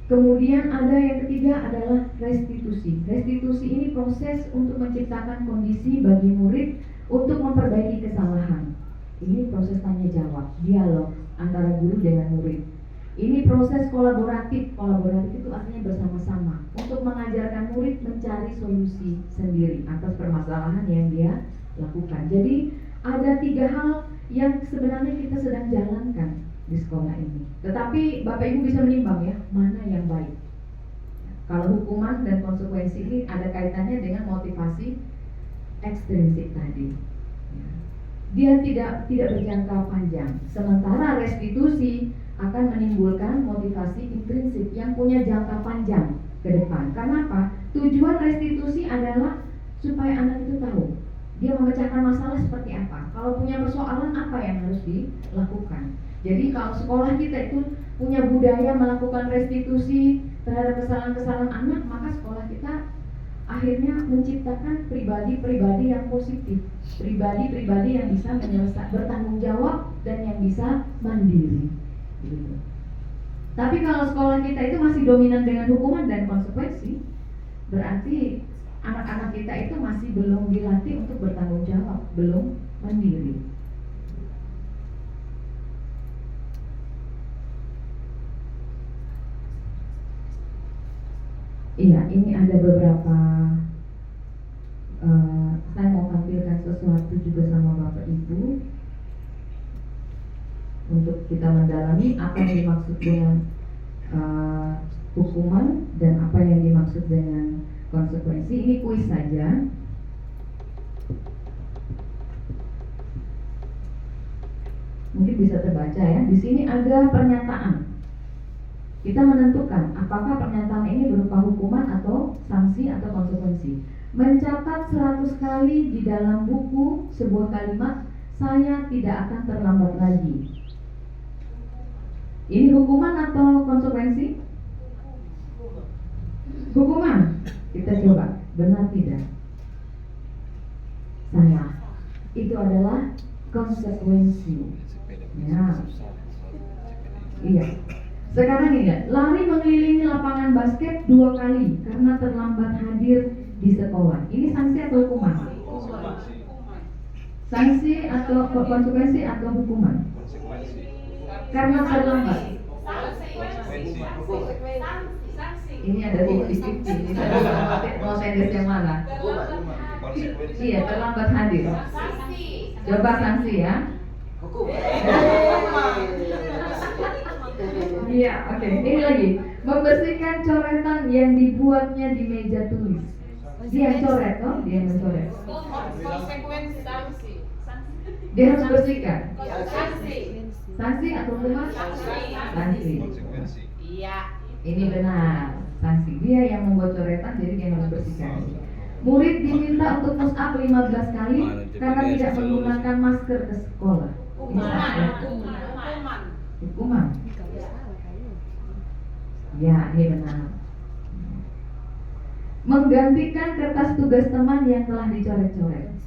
Kemudian ada yang ketiga adalah restitusi. Restitusi ini proses untuk menciptakan kondisi bagi murid untuk memperbaiki kesalahan. Ini proses tanya jawab, dialog antara guru dengan murid. Ini proses kolaboratif. Kolaboratif itu artinya bersama-sama untuk mengajarkan murid mencari solusi sendiri atas permasalahan yang dia lakukan. Jadi ada 3 hal yang sebenarnya kita sedang jalankan di sekolah ini. Tetapi Bapak Ibu bisa menimbang ya, mana yang baik. Kalau hukuman dan konsekuensi ini ada kaitannya dengan motivasi ekstrinsik tadi. Dia tidak berjangka panjang. Sementara restitusi akan menimbulkan motivasi intrinsik yang punya jangka panjang ke depan. Karena apa? Tujuan restitusi adalah supaya anak itu tahu dia memecahkan masalah seperti apa. Kalau punya persoalan apa yang harus dilakukan. Jadi kalau sekolah kita itu punya budaya melakukan restitusi terhadap kesalahan-kesalahan anak, maka sekolah kita akhirnya menciptakan pribadi-pribadi yang positif, pribadi-pribadi yang bisa bertanggung jawab dan yang bisa mandiri. Gitu. Tapi kalau sekolah kita itu masih dominan dengan hukuman dan konsekuensi, berarti anak-anak kita itu masih belum dilatih untuk bertanggung jawab, belum mandiri. Iya, ini ada beberapa saya mau tampilkan sesuatu juga sama Bapak Ibu untuk kita mendalami apa yang dimaksud dengan hukuman dan apa yang dimaksud dengan konsekuensi. Ini kuis saja. Mungkin bisa terbaca ya. Di sini ada pernyataan. Kita menentukan apakah pernyataan ini berupa hukuman atau sanksi atau konsekuensi. Mencatat 100 kali di dalam buku sebuah kalimat, saya tidak akan terlambat lagi. Ini hukuman atau konsekuensi? Hukuman. Kita coba, benar tidak? Salah. Itu adalah konsekuensi. Ya. Iya. Sekarang ini, lari mengelilingi lapangan basket 2 kali karena terlambat hadir di sekolah. Ini sanksi atau hukuman? Sanksi atau konsekuensi atau hukuman? Karena terlambat. Ini ada 50-50. Ini mau tenis yang mana? Iya, terlambat hadir. Coba sanksi ya. Iya, oke. Ini lagi, membersihkan coretan yang dibuatnya di meja tulis. Dia coret, toh? Dia mencoret. Konsekuensi sanksi. Dia harus bersihkan. Sanksi. Sanksi atau hukuman? Sanksi. Konsekuensi. Iya. Ini benar, sanksi. Dia yang membuat coretan, jadi dia harus bersihkan. Murid diminta untuk push up 15 kali karena tidak menggunakan masker ke sekolah. Ini sanksi. Hukuman. Ya, ini benar. Menggantikan kertas tugas teman yang telah dicoret-coret.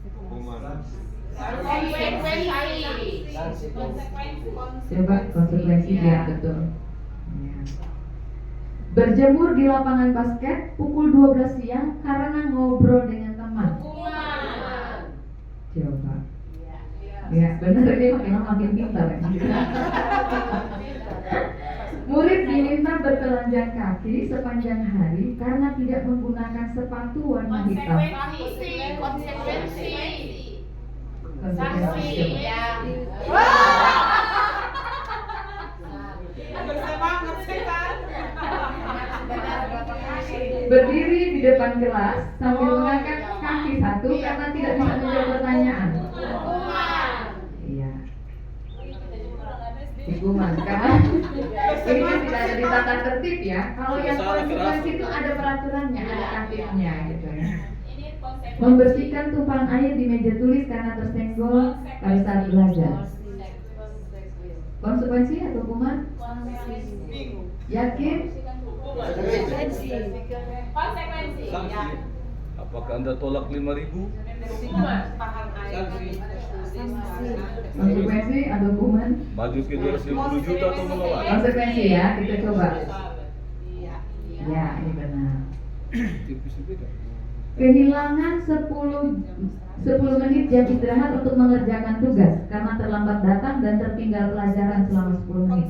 Coba konsekuensi dia betul. Ya. Berjemur di lapangan basket pukul 12 siang karena ngobrol dengan teman. Coba. Ya, benar, ini makin pintar ya. Murid diminta bertelanjang kaki sepanjang hari karena tidak menggunakan sepatu warna hitam. Konsekuensi. Konsekuensi. Ya. Berdiri di depan kelas sambil mengangkat kaki satu karena tidak bisa menjawab pertanyaan. Iya. Hukuman, karena ini kan tidak ada di tata tertib ya. Kalau yang konsekuensi itu ada peraturannya, ada tatibnya gitu ya. Membersihkan tumpahan air di meja tulis karena tersenggol pada saat belajar. Konsekuensi atau hukuman? Yakin? Konsekuensi. Sanksi. Apakah Anda tolak 5.000? Konsekuensi atau hukuman? Maju ke 250 juta atau menolak? Konsekuensi ya, kita coba. Ya, ini benar. Kehilangan 10 menit jam istirahat untuk mengerjakan tugas karena terlambat datang dan tertinggal pelajaran selama 10 menit.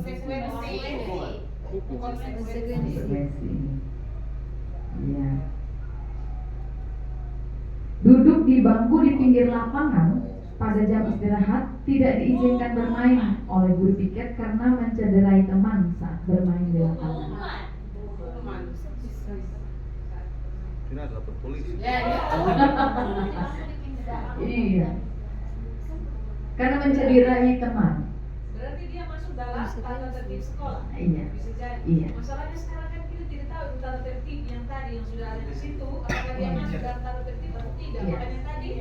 Konsekuensi. Ya. Duduk di bangku di pinggir lapangan pada jam istirahat tidak diizinkan bermain oleh guru piket karena mencederai teman saat bermain di lapangan. Ini adalah polisi. Iya. Karena mencederai teman. Berarti dia masuk dalam tata tertib sekolah. Iya. Bisa jadi. Iya. Masalahnya sekarang kan kita tidak tahu itu tata tertib yang tadi yang sudah ada di situ apakah dia masuk dalam tata tertib atau tidak. Iya. Makanya tadi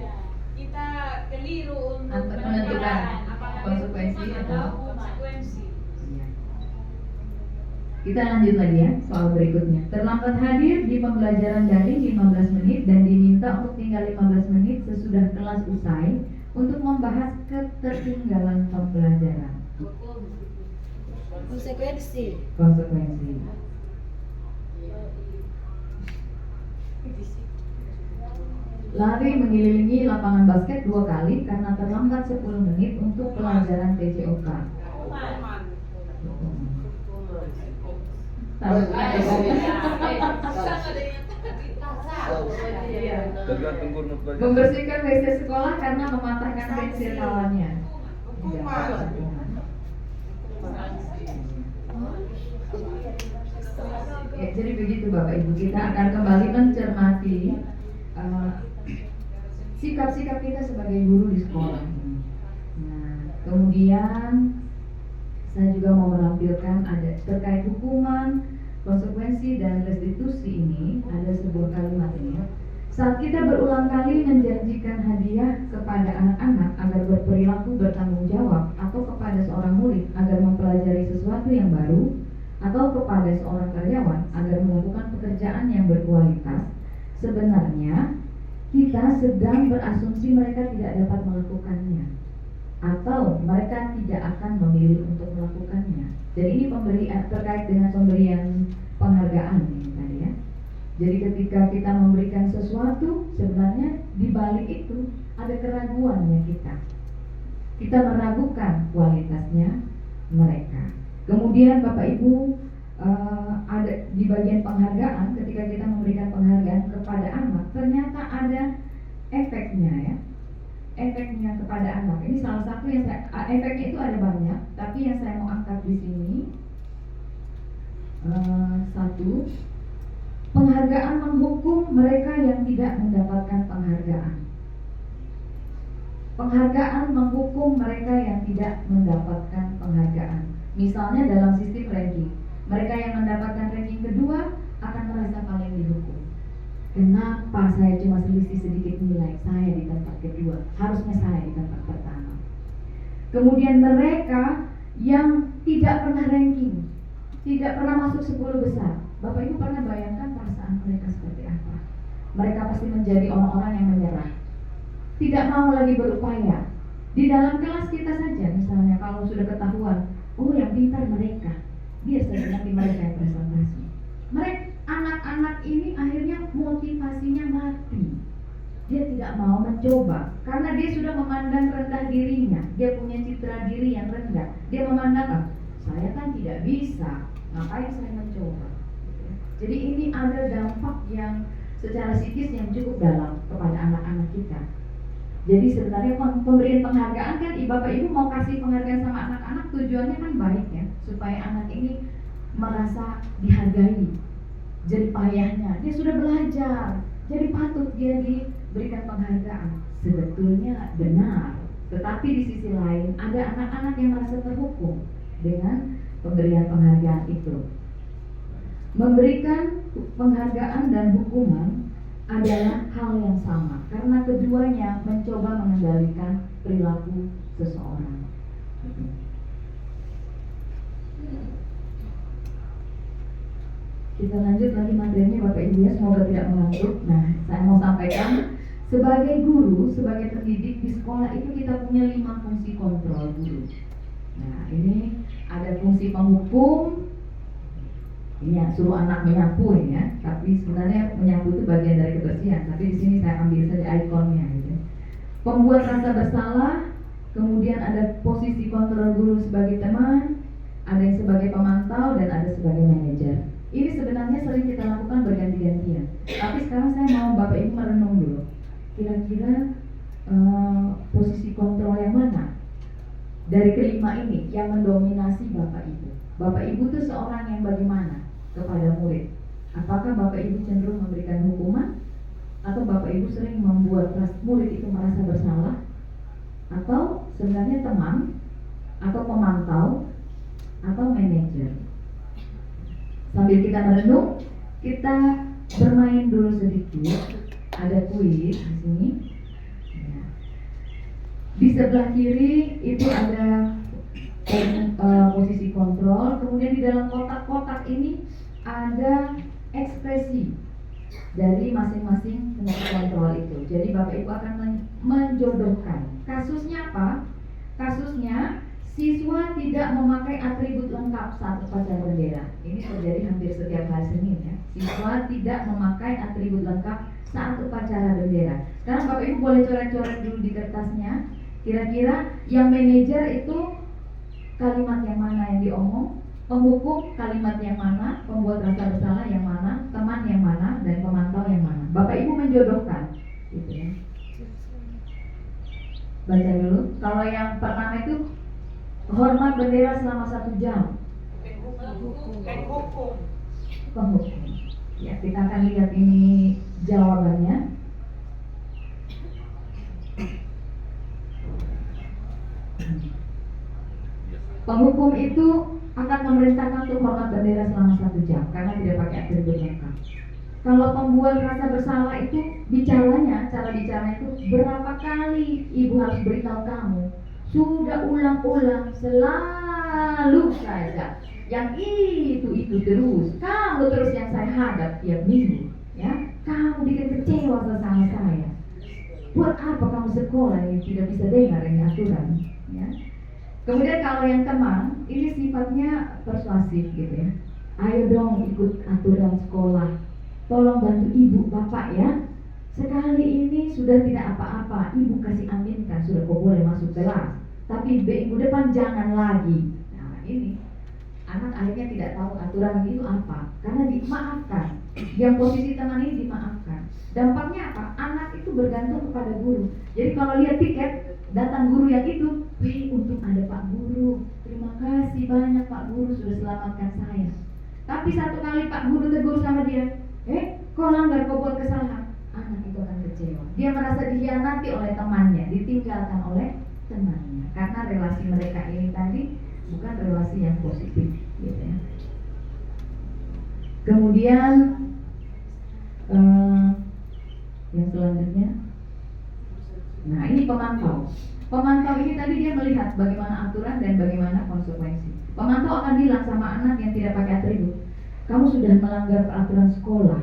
kita keliru untuk Menentukan apakah konsekuensi hukuman atau konsekuensi. Iya. Kita lanjut lagi ya soal berikutnya. Terlambat hadir di pembelajaran daring 15 menit dan diminta untuk tinggal 15 menit sesudah kelas usai untuk membahas ketertinggalan pembelajaran. Konsekuensi. Konsekuensi. Lari mengelilingi lapangan basket 2 kali karena terlambat 10 menit untuk pelajaran TCOK. Tergantung guru pelajar. Membersihkan WC sekolah karena mematahkan pensil kawannya. Ya, jadi begitu Bapak Ibu, kita akan kembali mencermati sikap-sikap kita sebagai guru di sekolah. Nah, kemudian saya juga mau menampilkan ada terkait hukuman, konsekuensi dan restitusi ini ada sebuah kalimat ini ya. Saat kita berulang kali menjanjikan hadiah kepada anak-anak agar berperilaku bertanggung jawab, atau kepada seorang murid agar mempelajari sesuatu yang baru, atau kepada seorang karyawan agar melakukan pekerjaan yang berkualitas, sebenarnya kita sedang berasumsi mereka tidak dapat melakukannya, atau mereka tidak akan memilih untuk melakukannya. Jadi ini pemberian terkait dengan pemberian penghargaan ini tadi ya. Jadi ketika kita memberikan sesuatu, sebenarnya di balik itu ada keraguannya kita. Kita meragukan kualitasnya mereka. Kemudian Bapak Ibu, ada di bagian penghargaan, ketika kita memberikan penghargaan kepada anak, ternyata ada efeknya ya. Efeknya kepada anak. Ini salah satu yang efeknya itu ada banyak, tapi yang saya mau angkat di sini satu, penghargaan menghukum mereka yang tidak mendapatkan penghargaan. Penghargaan menghukum mereka yang tidak mendapatkan penghargaan. Misalnya dalam sistem ranking, mereka yang mendapatkan ranking kedua akan merasa paling dihukum. Kenapa saya cuma selisih sedikit nilai, saya di tempat kedua, harusnya saya di tempat pertama. Kemudian mereka yang tidak pernah ranking, tidak pernah masuk 10 besar, Bapak Ibu pernah bayangkan perasaan mereka seperti apa? Mereka pasti menjadi orang-orang yang menyerah, tidak mau lagi berupaya. Di dalam kelas kita saja, misalnya kalau sudah ketahuan, oh yang pintar mereka, biar saja nanti mereka yang presentasi. Mereka anak-anak ini akhirnya motivasinya mati. Dia tidak mau mencoba karena dia sudah memandang rendah dirinya. Dia punya citra diri yang rendah. Dia memandang, saya kan tidak bisa, ngapain saya mencoba. Jadi ini ada dampak yang secara psikis yang cukup dalam kepada anak-anak kita. Jadi sebenarnya pemberian penghargaan kan, Bapak Ibu mau kasih penghargaan sama anak-anak, tujuannya kan baik ya, supaya anak ini merasa dihargai. Jerih payahnya, dia sudah belajar, jadi patut dia diberikan penghargaan. Sebetulnya benar, tetapi di sisi lain ada anak-anak yang merasa terhukum dengan pemberian penghargaan itu. Memberikan penghargaan dan hukuman adalah hal yang sama, karena keduanya mencoba mengendalikan perilaku seseorang. Kita lanjut lagi materinya Bapak Ibu ya, semoga tidak mengantuk. Nah, saya mau sampaikan, sebagai guru, sebagai pendidik di sekolah itu kita punya 5 fungsi kontrol guru. Nah, ini ada fungsi penghukum, ini ya, suruh anak menyapu ini ya, tapi sebenarnya menyapu itu bagian dari kebersihan, tapi di sini saya ambil saja ikonnya gitu. Pembuat rasa bersalah, kemudian ada posisi kontrol guru sebagai teman, ada yang sebagai pemantau dan ada sebagai manajer. Ini sebenarnya sering kita lakukan berganti-gantian. Tapi sekarang saya mau Bapak Ibu merenung dulu. Kira-kira posisi kontrol yang mana dari kelima ini yang mendominasi Bapak Ibu? Bapak Ibu itu seorang yang bagaimana kepada murid? Apakah Bapak Ibu cenderung memberikan hukuman? Atau Bapak Ibu sering membuat murid itu merasa bersalah? Atau sebenarnya teman? Atau pemantau? Atau manajer? Sambil kita merenung, kita bermain dulu sedikit. Ada kuis di sini. Ya. Di sebelah kiri itu ada posisi kontrol. Kemudian di dalam kotak-kotak ini ada ekspresi dari masing-masing fungsi kontrol itu. Jadi Bapak Ibu akan menjodohkan. Kasusnya apa? Kasusnya siswa tidak memakai atribut lengkap saat upacara bendera. Ini terjadi hampir setiap hari Senin ya. Siswa tidak memakai atribut lengkap saat upacara bendera. Sekarang Bapak Ibu boleh coret-coret dulu di kertasnya. Kira-kira yang manajer itu kalimat yang mana yang diomong, penghukum kalimat yang mana, pembuat rasa bersalah yang mana, teman yang mana, dan pemantau yang mana. Bapak Ibu menjodohkan, gitu ya. Baca dulu. Kalau yang pertama itu hormat bendera selama 1 jam. Penghukum. Ya, kita akan lihat ini jawabannya. Penghukum itu akan memerintahkan untuk hormat bendera selama 1 jam karena tidak pakai atribut lengkap. Kalau pembuat rasa bersalah itu cara bicaranya itu berapa kali ibu harus beritahu kamu, sudah ulang-ulang selalu saja yang itu terus, kamu terus yang saya hadap tiap minggu, ya, kamu bikin kecewa sama saya. Buat apa kamu sekolah ini tidak bisa dengar ini aturan, ya. Kemudian kalau yang teman, ini sifatnya persuasif gitu ya. Ayo dong ikut aturan sekolah. Tolong bantu ibu bapak ya. Sekali ini sudah tidak apa-apa, ibu kasih aminkan sudah kok boleh masuk kelas. Tapi minggu depan jangan lagi. Nah ini anak akhirnya tidak tahu aturan itu apa, karena dimaafkan. Yang posisi teman ini dimaafkan. Dampaknya apa? Anak itu bergantung kepada guru. Jadi kalau lihat tiket, datang guru yang itu, untung ada Pak Guru. Terima kasih banyak Pak Guru sudah selamatkan saya. Tapi satu kali Pak Guru tegur sama dia, kau langgar, kau buat kesalahan. Anak itu akan kecewa. Dia merasa dikhianati oleh temannya, ditinggalkan oleh temannya. Karena relasi mereka ini tadi bukan relasi yang positif, gitu ya. Kemudian yang selanjutnya, nah ini pemantau. Pemantau ini tadi dia melihat bagaimana aturan dan bagaimana konsekuensi. Pemantau akan bilang sama anak yang tidak pakai atribut, kamu sudah melanggar peraturan sekolah.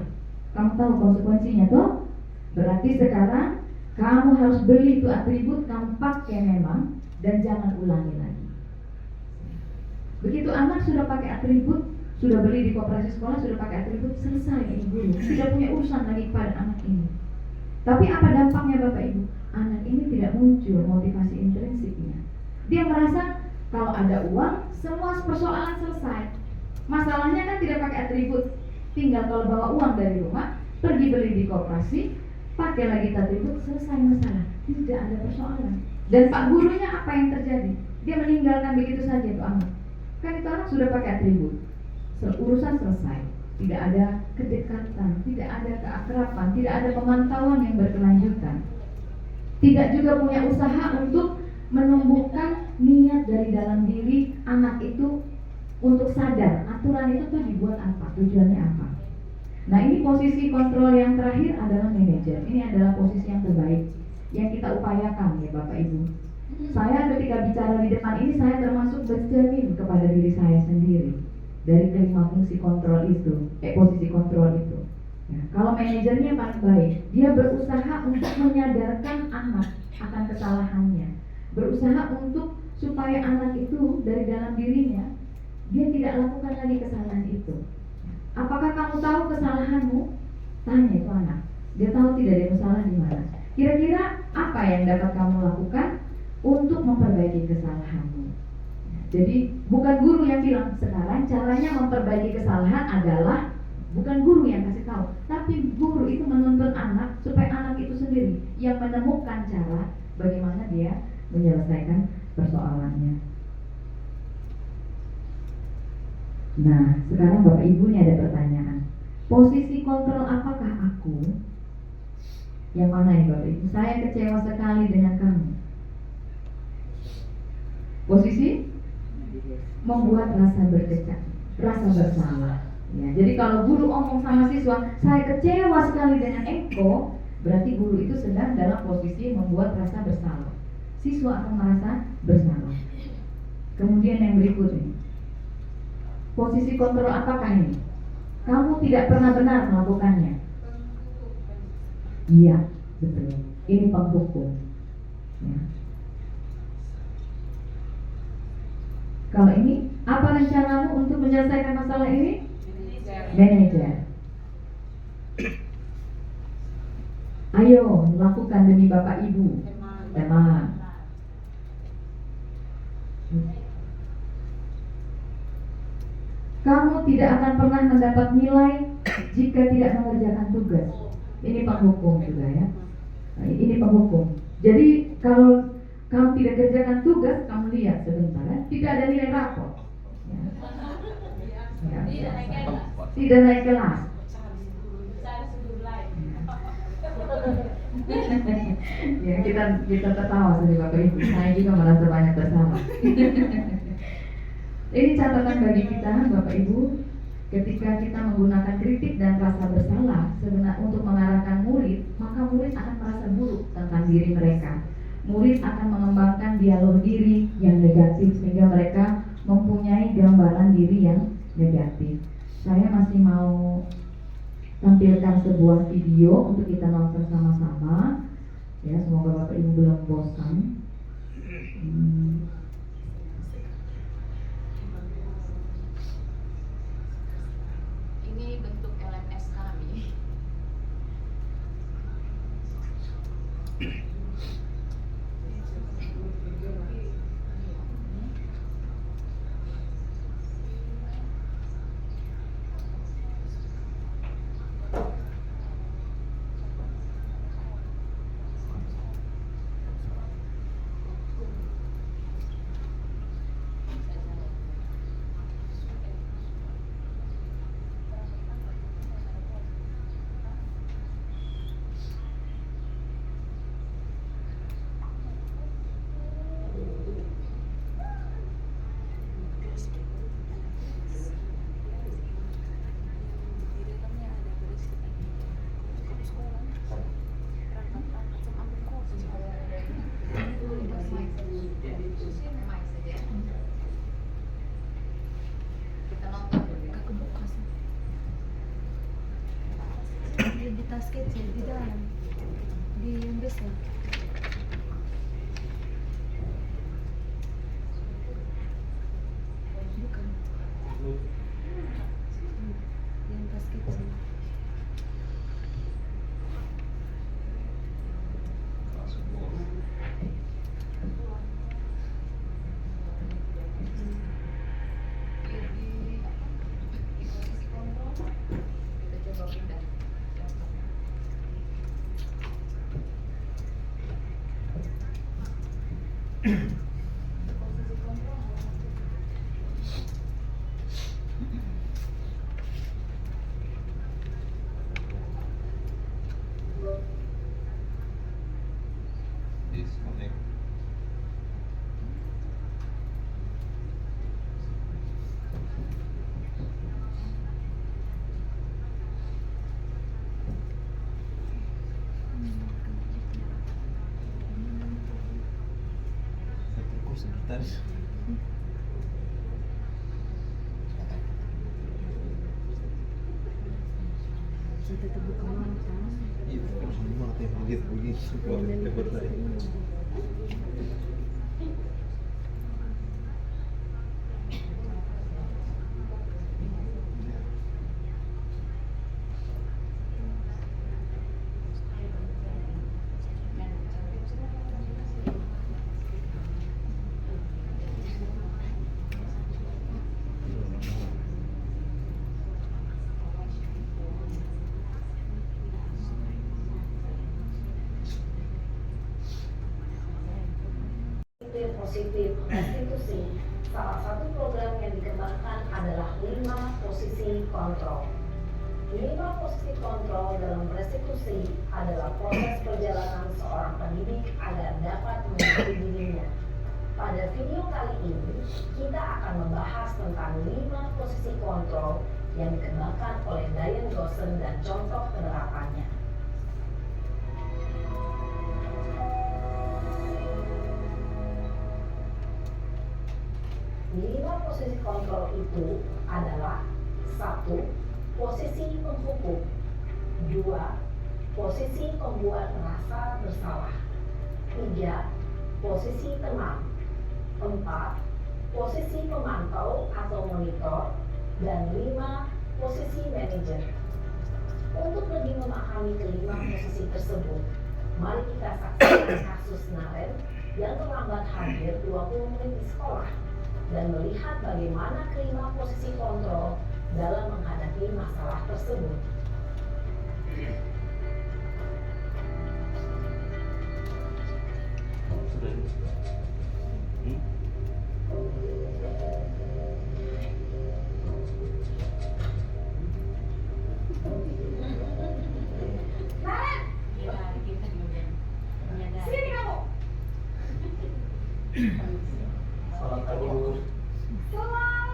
Kamu tahu konsekuensinya toh? Berarti sekarang kamu harus beli itu atribut, kamu pakai memang, dan jangan ulangi lagi. Begitu anak sudah pakai atribut, sudah beli di koperasi sekolah, sudah pakai atribut, selesai ibu. Tidak punya urusan lagi pada anak ini. Tapi apa dampaknya Bapak Ibu? Anak ini tidak muncul motivasi intrinsiknya. Dia merasa kalau ada uang, semua persoalan selesai. Masalahnya kan tidak pakai atribut. Tinggal kalau bawa uang dari rumah, pergi beli di koperasi, pakai lagi atribut, selesai masalah. Tidak ada persoalan. Dan Pak Gurunya apa yang terjadi? Dia meninggalkan begitu saja tuh anak. Kan itu anak sudah pakai atribut. Urusan selesai. Tidak ada kedekatan, tidak ada keakraban, tidak ada pemantauan yang berkelanjutan. Tidak juga punya usaha untuk menumbuhkan niat dari dalam diri anak itu untuk sadar aturan itu tuh dibuat apa, tujuannya apa. Nah ini posisi kontrol yang terakhir adalah manajer. Ini adalah posisi yang terbaik yang kita upayakan ya Bapak Ibu. Saya ketika bicara di depan ini saya termasuk bercermin kepada diri saya sendiri. Dari kelima fungsi kontrol itu, posisi kontrol itu. Ya, kalau manajernya paling baik, dia berusaha untuk menyadarkan anak akan kesalahannya, berusaha untuk supaya anak itu dari dalam dirinya dia tidak lakukan lagi kesalahan itu. Apakah kamu tahu kesalahanmu? Tanya itu anak. Dia tahu tidak ada masalah di mana. Kira-kira apa yang dapat kamu lakukan untuk memperbaiki kesalahanmu? Jadi bukan guru yang bilang sekarang caranya memperbaiki kesalahan adalah bukan guru yang kasih tahu, tapi guru itu menuntun anak supaya anak itu sendiri yang menemukan cara bagaimana dia menyelesaikan persoalannya. Nah, sekarang Bapak Ibu ini ada pertanyaan. Posisi kontrol apakah aku? Yang mana ini Bapak Ibu? Saya kecewa sekali dengan kamu. Posisi membuat rasa bersalah. Ya, jadi kalau guru omong sama siswa, saya kecewa sekali dengan engkau, berarti guru itu sedang dalam posisi membuat rasa bersalah. Siswa akan merasa bersalah. Kemudian yang berikutnya, posisi kontrol apakah ini? Kamu tidak pernah benar melakukannya. Iya, betul. Ini penghukum. Ya. Kalau ini, apa rencanamu untuk menyelesaikan masalah ini? Manajer. Ayo, lakukan demi Bapak Ibu. Teman. Kamu tidak akan pernah mendapat nilai jika tidak mengerjakan tugas. Ini penghukum juga ya. Nah, ini penghukum. Jadi kalau kamu tidak kerjakan tugas, kamu lihat sebentar ya, tidak ada nilai rapor. Ya. Tidak naik kelas. Ya, kita tertawa saja Bapak Ibu. Saya juga merasa banyak bersalah. Ini catatan bagi kita, Bapak Ibu, ketika kita menggunakan kritik dan rasa bersalah sebenarnya untuk mengarahkan murid, maka murid akan merasa buruk tentang diri mereka. Murid akan mengembangkan dialog diri yang negatif sehingga mereka mempunyai gambaran diri yang negatif. Saya masih mau tampilkan sebuah video untuk kita nonton sama-sama. Ya, semoga Bapak Ibu belum bosan. Ini bentuk LMS kami. Kita nonton Di tas kecil di dalam, di yang besar. Bukan. Yang tas kecil. kita coba pindah. Disconnect. Tunggu sebentar. Kita terbuka mata. Iya, semua yang begitu kalau telepon tadi. Positif restitusi. Salah satu program yang dikembangkan adalah 5 posisi kontrol. 5 posisi kontrol dalam restitusi adalah proses perjalanan seorang pendidik agar dapat mengerti dirinya. Pada video kali ini, kita akan membahas tentang 5 posisi kontrol yang dikembangkan oleh Diane Gossen dan contoh penerapannya. Lima posisi kontrol itu adalah 1. Posisi penghukum. 2. Posisi pembuat rasa bersalah. 3. Posisi teman. 4. Posisi pemantau atau monitor. Dan 5. Posisi manajer. Untuk lebih memahami kelima posisi tersebut, mari kita saksikan kasus Naren yang terlambat hadir 20 menit di sekolah dan melihat bagaimana kelima posisi kontrol dalam menghadapi masalah tersebut. Sini kamu. Salat dulu. Selamat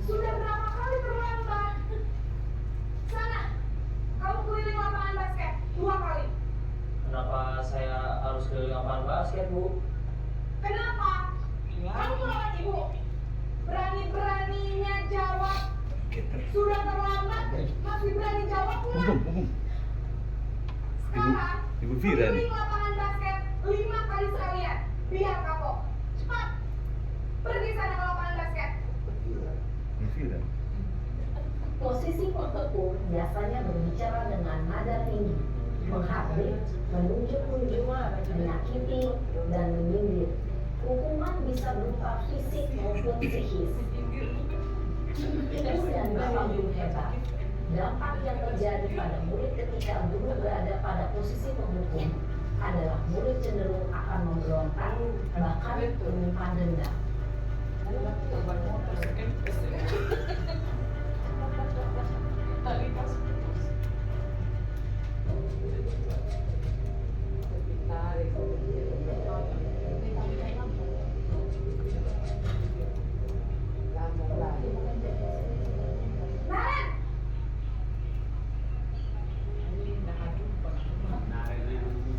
Sudah berapa kali terlambat? Sana, kamu keliling lapangan basket 2 kali. Kenapa saya harus keliling lapangan basket, Bu? Kenapa? Kamu melawan ibu. Berani-beraninya jawab. Sudah terlambat, masih berani jawab pula. Sekarang, Ibu Fira nih. keliling lapangan basket 5 kali sekalian. Biar kapok. Cepat. Pergi sana ke lapangan basket. Posisi pengepung biasanya berbicara dengan nada tinggi, menghardik, menunjuk-nunjuk, menyakiti, dan menyindir. Hukuman bisa berupa fisik maupun psikis. Ibu dan bapak guru hebat. Dampak yang terjadi pada murid ketika guru berada pada posisi penghukum adalah murid cenderung akan memberontak, bahkan menyimpan dendam.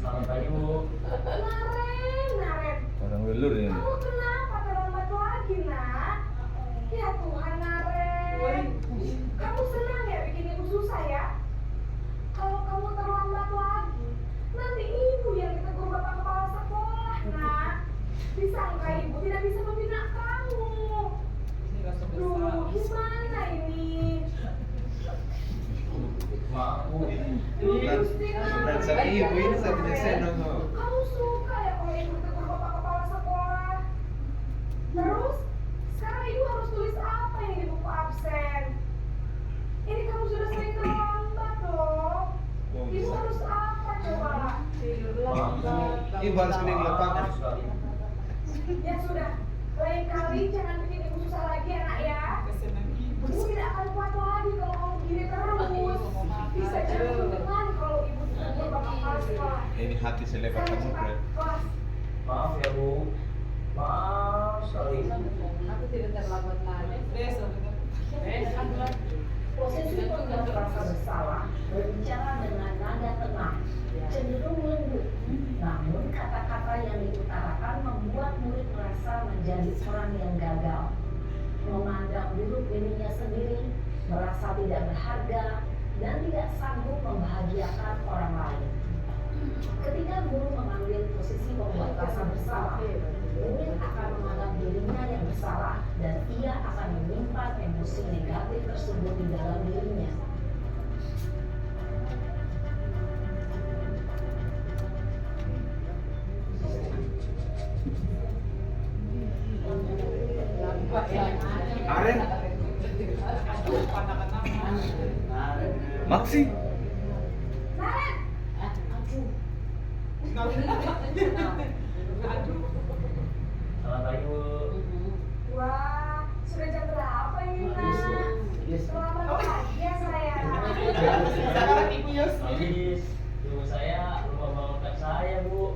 Selamat pagi, Bu. Naren. Orang welur ya. Kamu kenapa terlambat lagi, nak? Ya Tuhan, Naren. Kamu senang ya bikin ibu susah ya? Kalau kamu terlambat lagi, nanti ibu yang ditegur bapak kepala sekolah, nak. Disangka ibu tidak bisa membina kamu. Duh, gimana ini? Maaf, Bu. Sama ibu ini satunya senang. Kamu suka ya kalau ibu ditegur bapak kepala sekolah? Terus, sekarang ibu harus tulis apa yang di buku absen? Ini kamu sudah sering terlambat loh. Ibu harus apa coba? Ibu harus keliling lapangan. Ya sudah, lain kali jangan bikin ibu susah lagi ya nak ya. Ibu tidak akan kuat lagi kalau kamu begini terus. Bisa jatuh dengan kalau ibu ditegur bapak kepala sekolah. Ini hati saya lepas Saya kamu, cepat Fred. kelas. Maaf ya, Bu. Maaf sekali. Aku tidak terlambat lagi. Posisi penghukum merasa bersalah berbicara dengan nada tenang, cenderung lembut. Namun kata-kata yang diutarakan membuat murid merasa menjadi orang yang gagal, memandang buruk dirinya sendiri, merasa tidak berharga, dan tidak sanggup membahagiakan orang lain. Ketika guru mengambil posisi membuat rasa bersalah, murid akan menganggap dirinya yang bersalah dan ia akan menyimpan emosi negatif tersebut di dalam dirinya. Aren. Maksi. Naren, Selamat pagi, Bu. wah, sudah jam berapa ini nak? Selamat pagi ya sayang. Habis, ibu saya lupa bangunkan saya, Bu.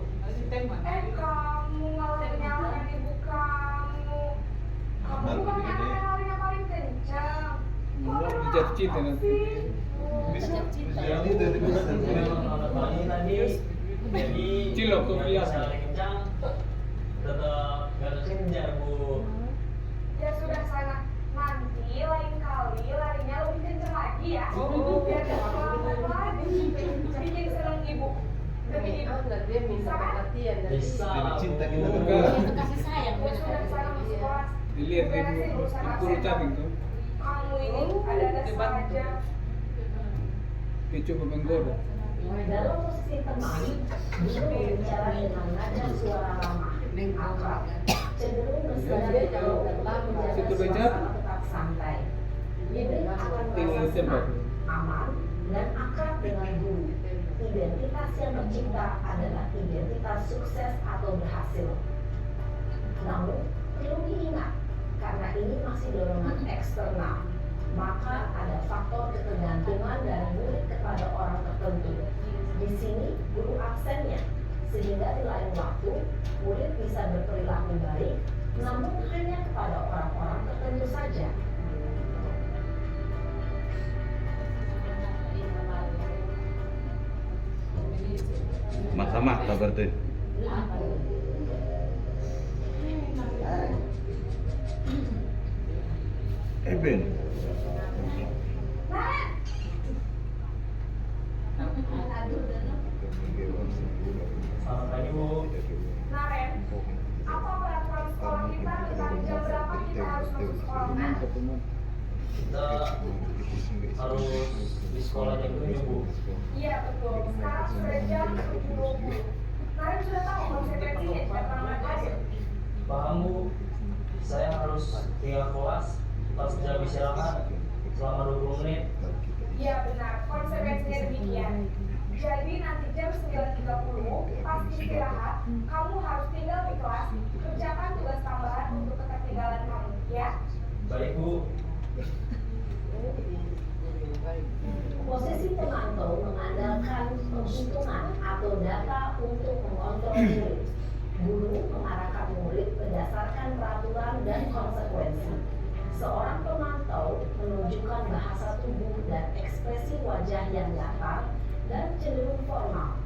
Kamu malah nyalahin ibu kamu. Kamu bukan anak yang larinya paling kencang. Kok Jatuh cinta nanti. Selamat pagi tadi. Jadi, Cilok tuh, iya. saya lagi kencang, tetap gak kekejar, Bu. Ya sudah sana. Nanti lain kali larinya lebih kencang lagi ya. Biar gak terlambat lagi. Bikin seneng ibu. Demi ibu. Bisa kan? Bisa. Lebih cinta kita Bukan. berdua. Kasih sayang. Ya sudah sana masuk kelas. Dilihat Beresin ibu, urusan aku absen caping kamu. tuh. Kamu ini ada-ada saja. Kecoh penggoda. Dalam posisi tenang, guru berbicara dengan nada suara ramah, akrab, cenderung bersadar kalau tetap menjaga suasana tetap santai. Murid akan merasa senang, aman, dan akrab dengan guru. Identitas yang tercipta adalah identitas sukses atau berhasil. Namun, perlu diingat, karena ini masih dorongan eksternal, maka ada faktor ketergantungan dari murid kepada orang tertentu. Di sini guru absennya, sehingga di lain waktu murid bisa berperilaku baik, namun hanya kepada orang-orang tertentu saja. Lama tak berarti. Ben. Selamat pagi Bu. Naren, apa peraturan sekolah kita tentang jam berapa kita harus masuk sekolah? Kita harus di sekolah jam 7 Bu. Iya betul, sekarang sudah jam 7.20. Naren sudah tahu konsekuensinya jika terlambat aja. Paham Bu, saya harus tinggal kelas pas jam istirahat selama 20 menit. Iya benar, konsekuensinya demikian. Jadi nanti jam 9.30 pas istirahat, kamu harus tinggal di kelas, kerjakan tugas tambahan untuk ketertinggalan kamu, ya? Baik Bu. Posisi pemantau mengandalkan penghitungan atau data untuk mengontrol murid. Guru mengarahkan murid berdasarkan peraturan dan konsekuensi. Seorang pemantau menunjukkan bahasa tubuh dan ekspresi wajah yang datar dan cenderung formal.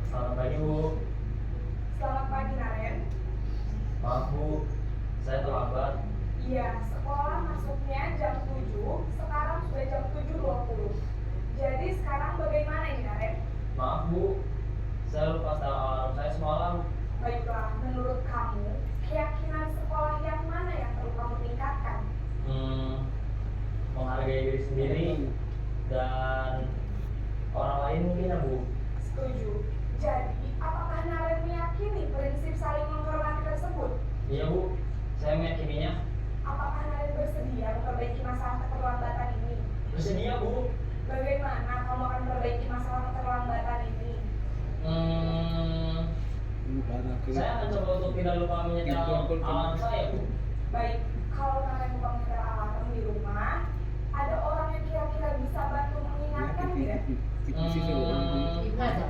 Selamat pagi Bu. Selamat pagi Naren. Maaf Bu, saya terlambat. Iya, sekolah masuknya jam 7, sekarang sudah jam 7.20. Jadi sekarang bagaimana ini Naren? Maaf Bu, saya lupa setel alarm saya semalam. Baiklah, menurut kamu, keyakinan sekolah yang mana yang perlu kamu tingkatkan? Menghargai diri sendiri dan orang lain mungkin ya Bu. Setuju. Jadi, apakah Naren meyakini prinsip saling menghormati tersebut? Iya Bu, saya meyakininya. Apakah Naren bersedia memperbaiki masalah keterlambatan ini? Bersedia Bu. Bagaimana kamu akan memperbaiki masalah keterlambatan ini? Saya akan coba untuk tidak lupa menyetel alarm saya Bu. Baik, kalau Naren lupa menyetel alarm di rumah, ada orang yang kira-kira bisa bantu mengingatkan tidak?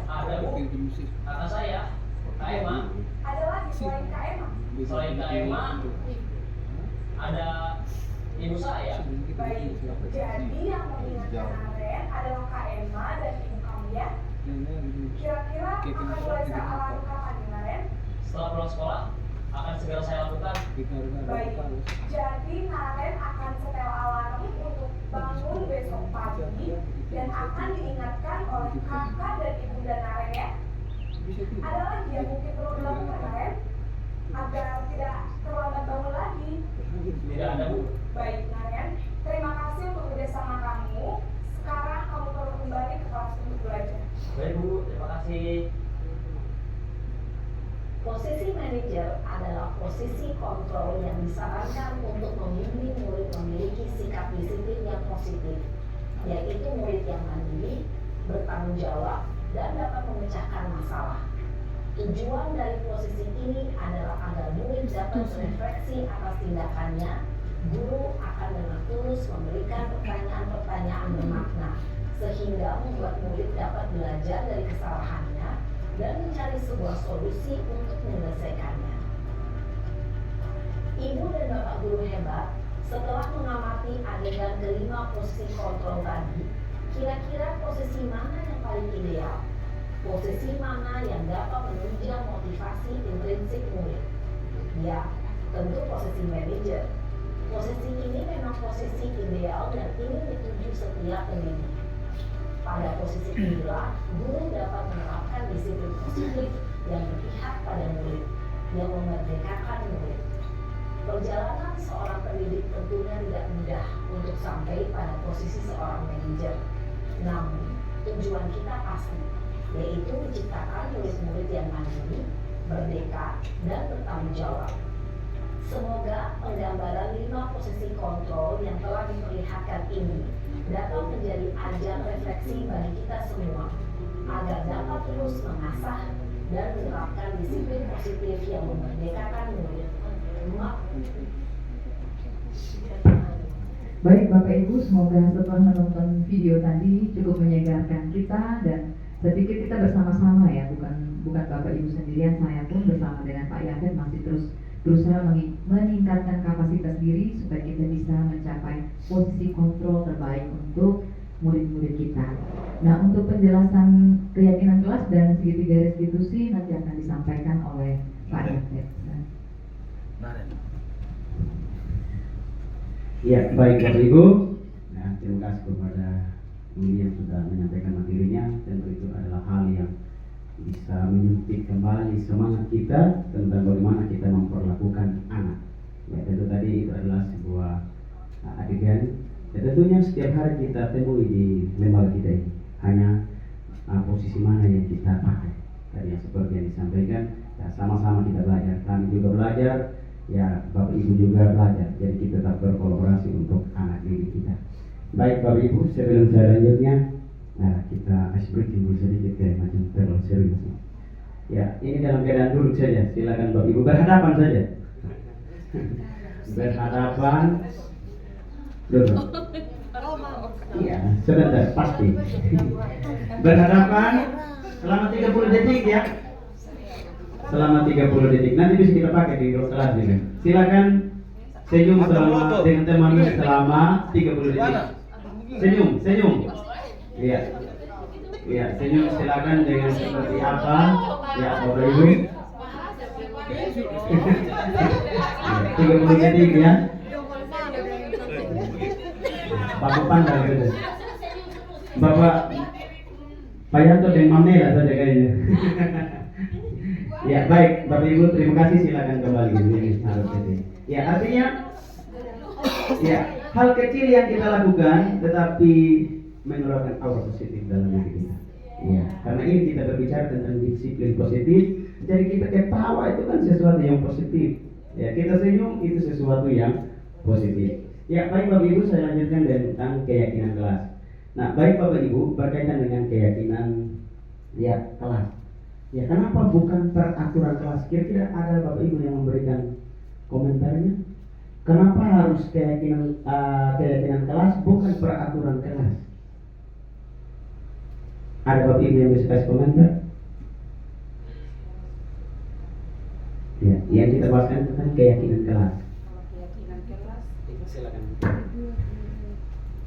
Ada Bu, kakak saya, Kak Emma. Ada lagi selain Kak Emma? Selain Kak Emma, ada ibu saya. Baik, jadi yang mengingatkan Naren adalah Kak Emma dan ibu kamu ya? Kira-kira akan mulai saya alarm kapan nih Naren? Setelah pulang sekolah, akan segera saya lakukan. Baik, jadi Naren akan setel alarm untuk bangun besok pagi dan akan diingatkan oleh kakak dan ibunda Naren ya. Ada lagi yang mungkin perlu dilakukan Naren agar tidak terlambat bangun lagi? Tidak ada Bu. Baik Naren, terima kasih untuk kerjasama kamu. Sekarang kamu perlu kembali ke kelas untuk belajar. Baik Bu, terima kasih. Posisi manajer adalah posisi kontrol yang disarankan untuk membimbing murid memiliki sikap disiplin yang positif, yaitu murid yang mandiri, bertanggung jawab, dan dapat memecahkan masalah. Tujuan dari posisi ini adalah agar murid dapat berefleksi atas tindakannya. Guru akan dengan tulus memberikan pertanyaan-pertanyaan bermakna, sehingga membuat murid dapat belajar dari kesalahannya dan mencari sebuah solusi untuk menyelesaikannya. Ibu dan Bapak guru hebat, setelah mengamati adegan kelima posisi kontrol tadi, kira-kira posisi mana yang paling ideal? Posisi mana yang dapat menunjang motivasi intrinsik murid? Ya, tentu posisi manajer. Posisi ini memang posisi ideal dan ingin dituju setiap pendidik. Pada posisi inilah, guru dapat menerapkan disiplin positif yang berpihak pada murid, yang memerdekakan murid. Perjalanan seorang pendidik tentunya tidak mudah untuk sampai pada posisi seorang manajer. Namun, tujuan kita pasti, yaitu menciptakan murid-murid yang mandiri, merdeka, dan bertanggung jawab. Semoga penggambaran 5 posisi kontrol yang telah diperlihatkan ini dapat menjadi ajang refleksi bagi kita semua, agar dapat terus mengasah dan menerapkan disiplin positif yang memerdekakan murid. Baik Bapak Ibu, semoga setelah menonton video tadi cukup menyegarkan kita, dan saya pikir kita bersama-sama ya, bukan Bapak Ibu sendirian, saya pun bersama dengan Pak Yafet masih terus berusaha meningkatkan kapasitas diri supaya kita bisa mencapai posisi kontrol terbaik untuk murid-murid kita. Nah, untuk penjelasan keyakinan kelas dan segitiga restitusi nanti akan disampaikan oleh Pak Yafet. Ya, baik Bapak Ibu. Nah, terima kasih kepada ini yang sudah menyampaikan materinya. Tentu itu adalah hal yang bisa menyuntik kembali semangat kita tentang bagaimana kita memperlakukan anak. Ya, tentu tadi itu adalah sebuah adegan. Ya, tentunya setiap hari kita temui di lembaga kita ini. Hanya posisi mana yang kita pakai. Tadi yang seperti yang disampaikan, ya, sama-sama kita belajar. Kami juga belajar. Ya, Bapak Ibu juga belajar, jadi kita tetap berkolaborasi untuk anak didik kita. Baik Bapak Ibu, sebelum saya lanjutnya, nah kita ice breaking dulu sedikit kayak macam terlalu serius. Ya, ini dalam keadaan duduk saja, silakan Bapak Ibu berhadapan saja. Berhadapan, duduk. Iya, sebentar, pasti. Berhadapan selama 30 detik ya. Selama 30 detik, nanti bisa kita pakai di kelas juga. Silakan senyum selama dengan teman selama 30 detik. Senyum. Iya. Iya, senyum silakan dengan seperti apa? Ya, Bapak Ibu. 30 detik ya. Bapak pandang gitu. Bapak Pak Yanto dan Mamela saja kayaknya. Ya, baik Bapak Ibu, terima kasih, silakan kembali ini harus jadi. Ya, artinya ya, hal kecil yang kita lakukan tetapi mengeluarkan aura positif dalam diri kita. Ya, karena ini kita berbicara tentang disiplin positif. Jadi kita ketawa itu kan sesuatu yang positif. Ya, kita senyum itu sesuatu yang positif. Ya, baik Bapak Ibu, saya lanjutkan tentang keyakinan kelas. Nah, baik Bapak Ibu, berkaitan dengan keyakinan ya kelas. Ya, kenapa bukan peraturan kelas? Kira-kira ada Bapak Ibu yang memberikan komentarnya? Kenapa harus keyakinan kelas bukan peraturan kelas? Ada Bapak Ibu yang bisa kasih komentar? Ya, yang kita bahaskan tentang keyakinan kelas. Silakan.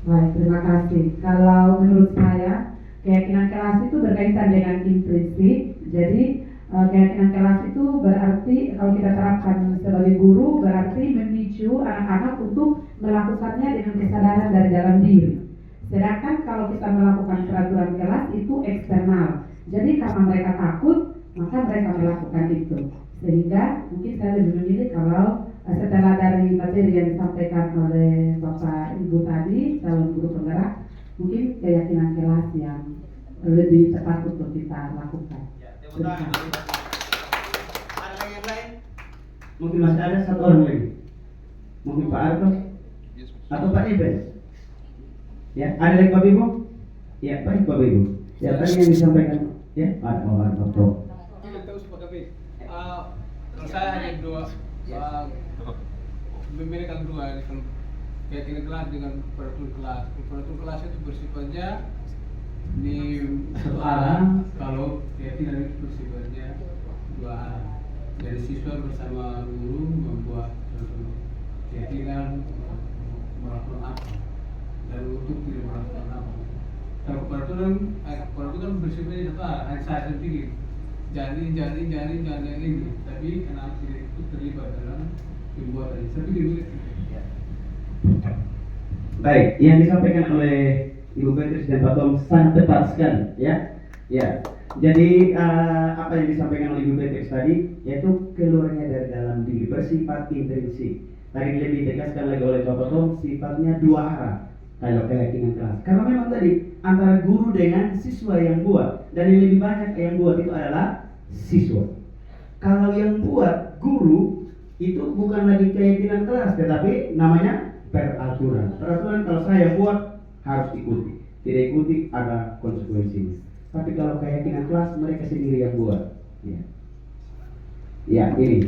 Baik, terima kasih. Kalau menurut saya, keyakinan kelas itu berkaitan dengan intrinsik. Jadi keyakinan kelas itu berarti kalau kita terapkan sebagai guru berarti memicu anak-anak untuk melakukannya dengan kesadaran dari dalam diri. Sedangkan kalau kita melakukan peraturan kelas itu eksternal. Jadi karena mereka takut, maka mereka melakukan itu. Sehingga mungkin saya lebih memilih kalau setelah dari materi yang disampaikan oleh Bapak Ibu tadi, calon guru penggerak, mungkin keyakinan kelas yang lebih tepat untuk kita lakukan. Ada yang lain? Mungkin masih ada satu orang lagi. Mungkin Pak Arto atau Pak Iben. Ya, ada lagi Bapak Ibu? Ya, baik Bapak Ibu. Ya, tadi yang disampaikan. Ya, ada Bapak Arto. Tidak tahu Pak Kapi. Kalau saya hanya dua, membedakan dua kalau keyakinan kelas dengan peraturan kelas. Peraturan kelas itu bersifatnya di satu arah, kalau keyakinan itu bersifatnya dua arah. Jadi siswa bersama guru membuat suatu keyakinan melakukan apa dan untuk tidak melakukan apa. Kalau peraturan bersifatnya satu arah, hanya saya sendiri jani ini, tapi anak tidak ikut terlibat dalam pembuatan. Saya pikir baik, yang disampaikan oleh Ibu Beatrice dan Pak Tom sangat tepat sekali, ya. Ya. Jadi apa yang disampaikan oleh Ibu Beatrice tadi, yaitu keluarnya dari dalam diri, bersifat intrinsik. Tadi lebih ditegaskan lagi oleh Pak Tom, sifatnya dua arah. Kalau keyakinan kelas, karena memang tadi antara guru dengan siswa yang buat, dan yang lebih banyak yang buat itu adalah siswa. Kalau yang buat guru itu bukan lagi keyakinan kelas, tetapi namanya peraturan. Peraturan kalau saya buat harus ikuti, tidak ikuti ada konsekuensinya. Tapi kalau keyakinan kelas mereka sendiri yang buat. Ya, ya ini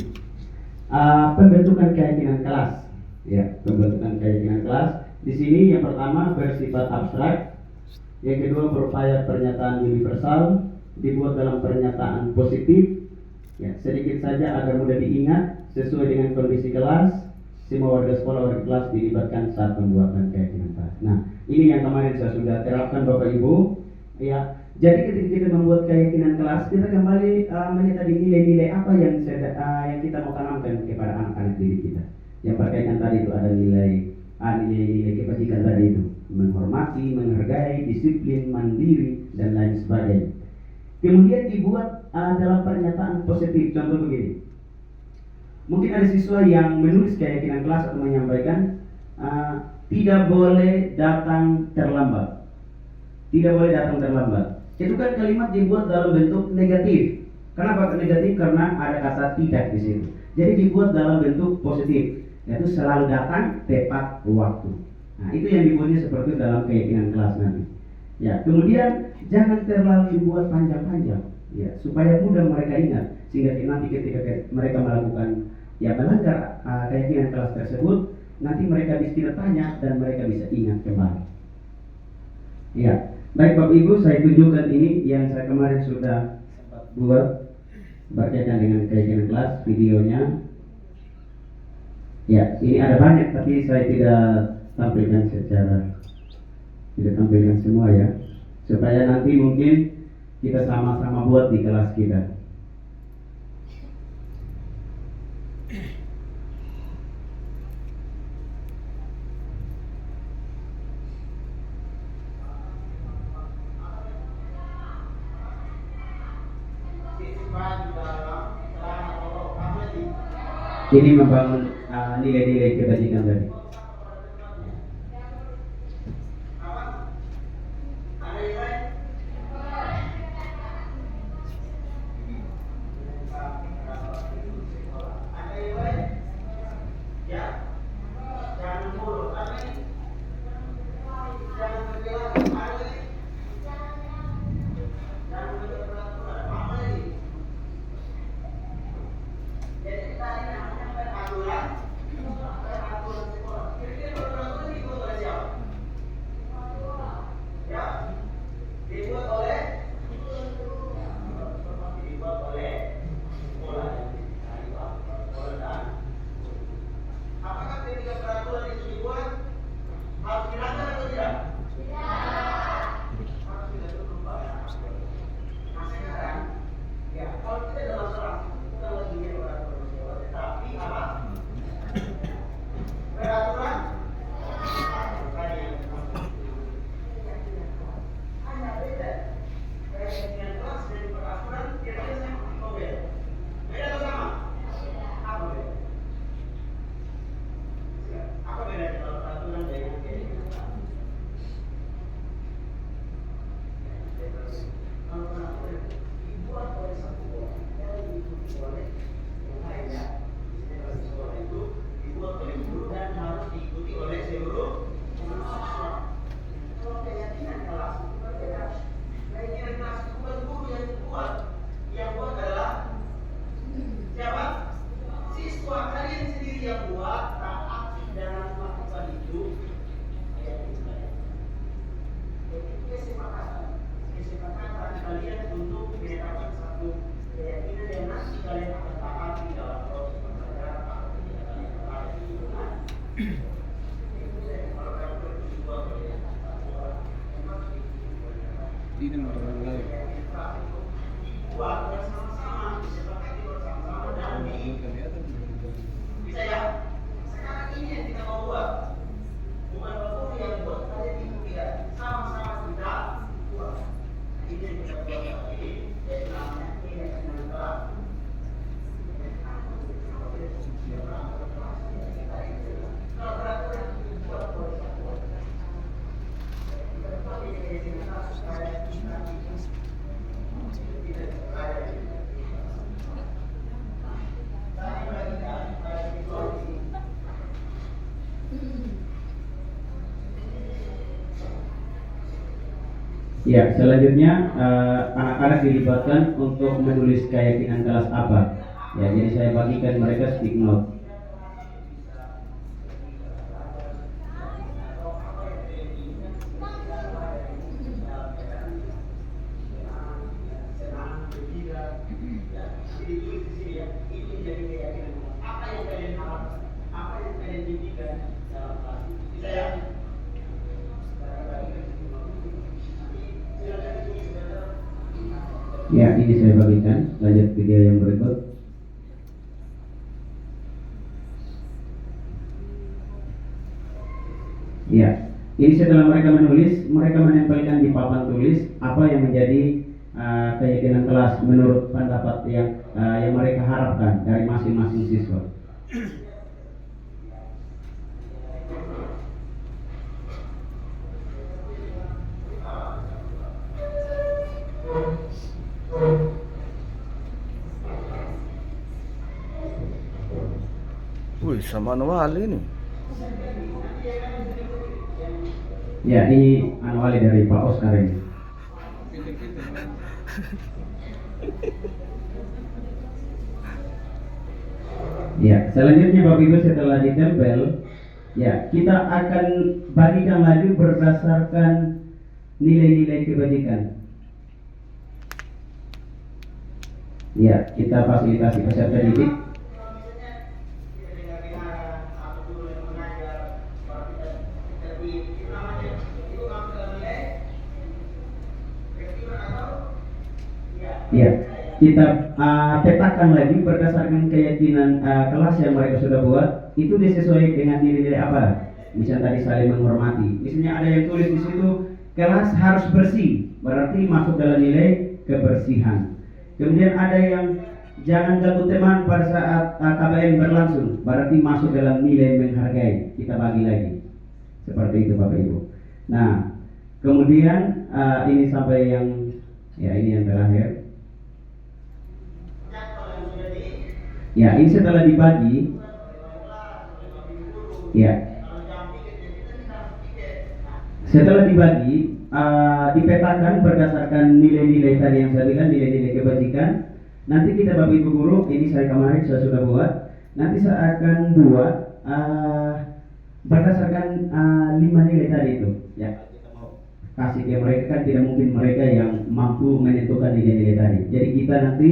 pembentukan keyakinan kelas. Ya, pembentukan keyakinan kelas. Di sini yang pertama bersifat abstrak, yang kedua berupaya pernyataan universal, dibuat dalam pernyataan positif. Ya, sedikit saja agar mudah diingat, sesuai dengan kondisi kelas. Semua warga sekolah, warga kelas dilibatkan saat pembuatan keyakinan kelas. Nah, ini yang kemarin saya sudah terapkan Bapak Ibu. Ya, jadi ketika kita membuat keyakinan kelas, kita kembali melihat tadi nilai-nilai apa yang kita mau tanamkan kepada anak-anak didik kita. Yang berkaitan tadi itu ada nilai kebajikan tadi itu, menghormati, menghargai, disiplin, mandiri, dan lain sebagainya. Kemudian dibuat dalam pernyataan positif. Contoh begini, mungkin ada siswa yang menulis keyakinan kelas atau menyampaikan tidak boleh datang terlambat. Tidak boleh datang terlambat. Itu kan kalimat dibuat dalam bentuk negatif. Kenapa negatif? Karena ada kata tidak di situ. Jadi dibuat dalam bentuk positif, yaitu selalu datang tepat waktu. Nah, itu yang dibuatnya seperti dalam keyakinan kelas nanti. Ya, kemudian jangan terlalu dibuat panjang-panjang, ya, supaya mudah mereka ingat, sehingga nanti ketika mereka melakukan melanggar keyakinan kelas tersebut, nanti mereka bisa tanya dan mereka bisa ingat kembali. Ya, baik Bapak Ibu, saya tunjukkan ini yang saya kemarin sudah sempat buat berkaitan dengan keyakinan kelas, videonya. Ya, ini ada banyak tapi saya tidak tampilkan semua ya, supaya nanti mungkin kita sama-sama buat di kelas kita. Ini membangun nilai-nilai kebajikan tadi. Tidak orang lain. Bisa ya? Sekarang ini yang kita mau buat, bukan Bapak yang buat, kalian itu tidak sama-sama kita buat. Ini yang kita buat ini, yaitu namanya keyakinan kelas. Kalau peraturan buat buat. Ya, selanjutnya anak-anak dilibatkan untuk menulis keyakinan kelas apa. Ya, jadi saya bagikan mereka stick note. Ya, ini saya bagikan. Lanjut video yang berikut. Ya, ini setelah mereka menulis, mereka menempelkan di papan tulis apa yang menjadi keyakinan kelas menurut pendapat yang mereka harapkan dari masing-masing siswa. Wih, sama Anwali nih. Ya, ini Anwali dari Pak Oscar ini. Ya, selanjutnya Bapak Ibu setelah ditempel, ya kita akan bagikan lagi berdasarkan nilai-nilai kebajikan. Ya, kita fasilitasi peserta didik. Ya, kita petakan lagi berdasarkan keyakinan kelas yang mereka sudah buat. Itu disesuaikan dengan nilai-nilai apa? Misalnya tadi saling menghormati. Misalnya ada yang tulis di situ kelas harus bersih, berarti masuk dalam nilai kebersihan. Kemudian ada yang jangan ganggu teman pada saat KBM berlangsung, berarti masuk dalam nilai menghargai. Kita bagi lagi seperti itu Bapak Ibu. Nah, kemudian ini sampai yang ini yang terakhir. Ya, ini setelah dibagi, setelah dibagi, dipetakan berdasarkan nilai-nilai tadi yang saya bilang, nilai-nilai kebajikan. Nanti kita Bapak Ibu Guru, ini saya kemarin saya sudah buat. Nanti saya akan buat berdasarkan 5 nilai tadi itu. Ya, kita mau kasih ke mereka, kan tidak mungkin mereka yang mampu menentukan nilai-nilai tadi. Jadi kita nanti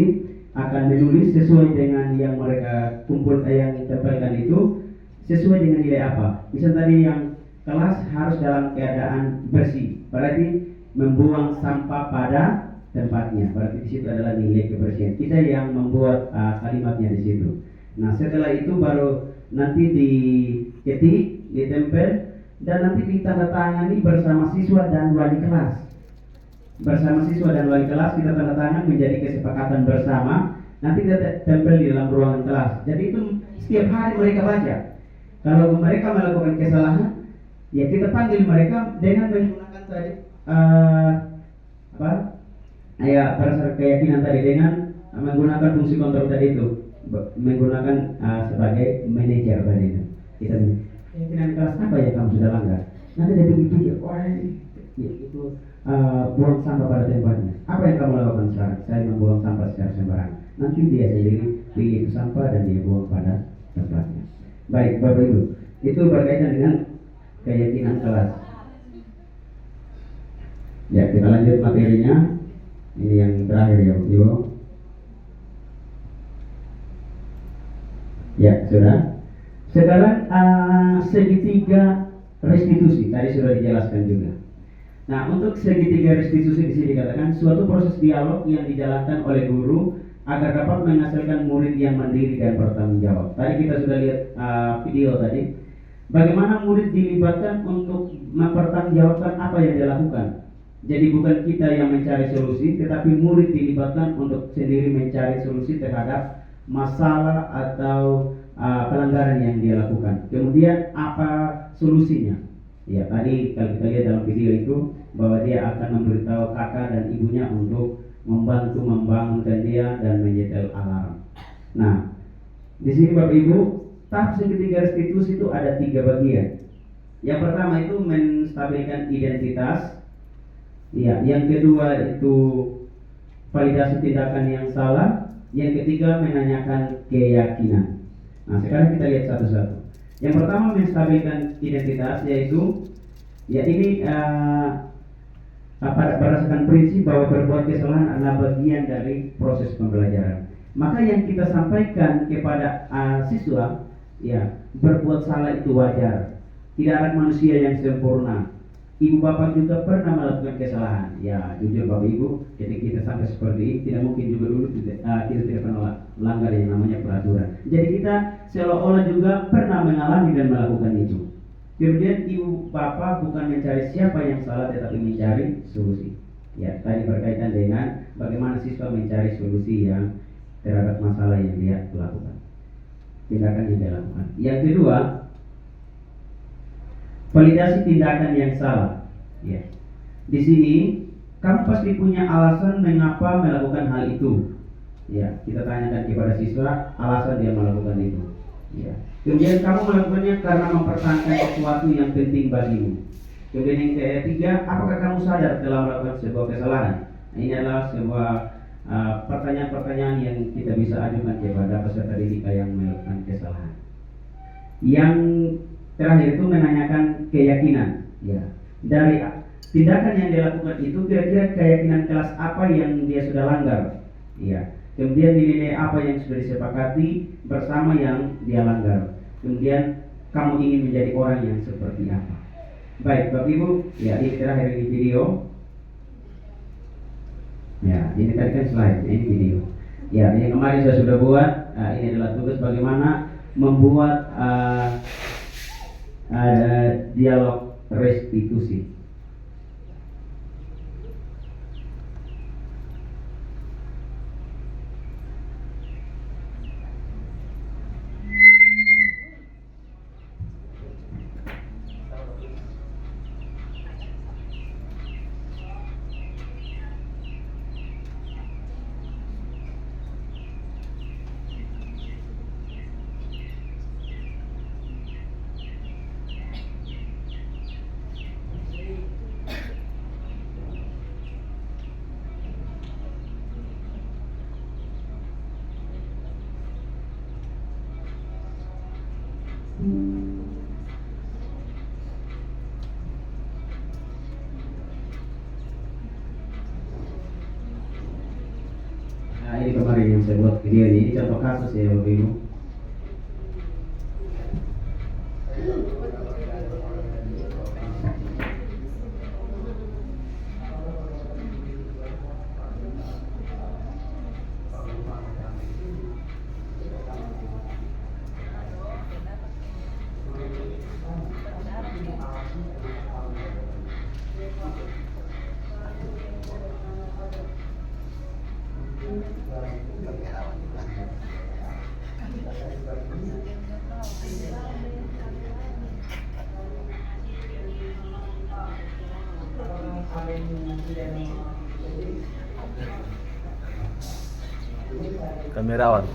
akan menulis sesuai dengan yang mereka yang ditempelkan itu sesuai dengan nilai apa. Misal tadi yang kelas harus dalam keadaan bersih, berarti membuang sampah pada tempatnya, berarti di situ adalah nilai kebersihan. Kita yang membuat kalimatnya di situ. Nah, setelah itu baru nanti diketik, ditempel, dan nanti ditandatangani bersama siswa dan wali kelas. Bersama siswa dan wali kelas kita tanda tangan menjadi kesepakatan bersama. Nanti kita tempel di dalam ruangan kelas. Jadi itu setiap hari mereka baca. Kalau mereka melakukan kesalahan, ya kita panggil mereka dengan menggunakan tadi berdasarkan keyakinan tadi, dengan menggunakan fungsi kontrol tadi itu, menggunakan sebagai manajer tadi itu. Kita keyakinan kelas apa yang kamu sudah langgar? Nanti dia pikir, itu buang sampah pada tempatnya. Apa yang kamu lakukan sekarang? Saya membuang sampah secara sembarangan. Nanti dia sendiri pilih itu sampah dan dia buang pada tempatnya. Baik Bapak Ibu, itu berkaitan dengan keyakinan kelas. Ya, kita lanjut materinya. Ini yang terakhir ya Bapak Ibu. Ya, sudah. Sekarang segitiga restitusi tadi sudah dijelaskan juga. Nah, untuk segitiga restitusi di sini dikatakan suatu proses dialog yang dijalankan oleh guru agar dapat menghasilkan murid yang mandiri dan bertanggung jawab. Tadi kita sudah lihat video tadi, bagaimana murid dilibatkan untuk mempertanggungjawabkan apa yang dia lakukan. Jadi bukan kita yang mencari solusi, tetapi murid dilibatkan untuk sendiri mencari solusi terhadap masalah atau pelanggaran yang dia lakukan. Kemudian apa solusinya? Ya, tadi kalau kita lihat dalam video itu bahwa dia akan memberitahu kakak dan ibunya untuk membantu membangunkan dia dan menyetel alarm. Nah, di sini Bapak Ibu, tahap ketiga restitusi itu ada 3 bagian. Yang pertama itu menstabilkan identitas. Ya, yang kedua itu validasi tindakan yang salah. Yang ketiga menanyakan keyakinan. Nah, sekarang kita lihat satu-satu. Yang pertama menstabilkan identitas, yaitu ini berdasarkan prinsip bahwa berbuat kesalahan adalah bagian dari proses pembelajaran. Maka yang kita sampaikan kepada siswa, ya, berbuat salah itu wajar. Tidak ada manusia yang sempurna. ibu bapak juga pernah melakukan kesalahan. Ya, jujur Bapak Ibu, ketika kita sampai seperti ini, tidak mungkin juga dulu kita tidak pernah melanggar yang namanya peraturan. Jadi kita seolah-olah juga pernah mengalami dan melakukan itu. Kemudian ibu bapak bukan mencari siapa yang salah, tetapi mencari solusi. Ya, tadi berkaitan dengan bagaimana siswa mencari solusi yang terhadap masalah yang dia lakukan, tindakan yang dia lakukan. Yang kedua, validasi tindakan yang salah. Ya, di sini kamu pasti punya alasan mengapa melakukan hal itu. Ya, kita tanyakan kepada siswa alasan dia melakukan itu. Ya, kemudian kamu melakukannya karena mempertahankan sesuatu yang penting bagimu. Kemudian yang ketiga, apakah kamu sadar telah melakukan sebuah kesalahan? Nah, ini adalah sebuah pertanyaan-pertanyaan yang kita bisa ajukan kepada peserta didik yang melakukan kesalahan. Yang terakhir itu menanyakan keyakinan. Ya, dari tindakan yang dilakukan itu kira-kira keyakinan kelas apa yang dia sudah langgar. Ya, kemudian nilai apa yang sudah disepakati bersama yang dia langgar. Kemudian kamu ingin menjadi orang yang seperti apa? Baik Bapak Ibu, ya ini terakhir ini video. Ya, ini tadi kan slide, ini video. Ya, yang kemarin saya sudah buat. Ini adalah tugas bagaimana membuat dialog restitusi. Nah, ini kemarin yang saya buat video ini contoh kasus ya Bapak Ibu. Kamerawan.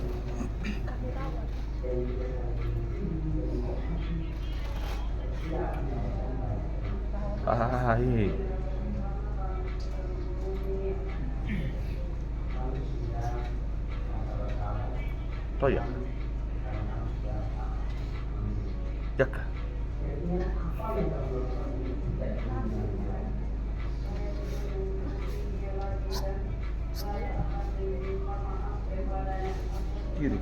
Hai. Oh ya. Jaka. Kiri.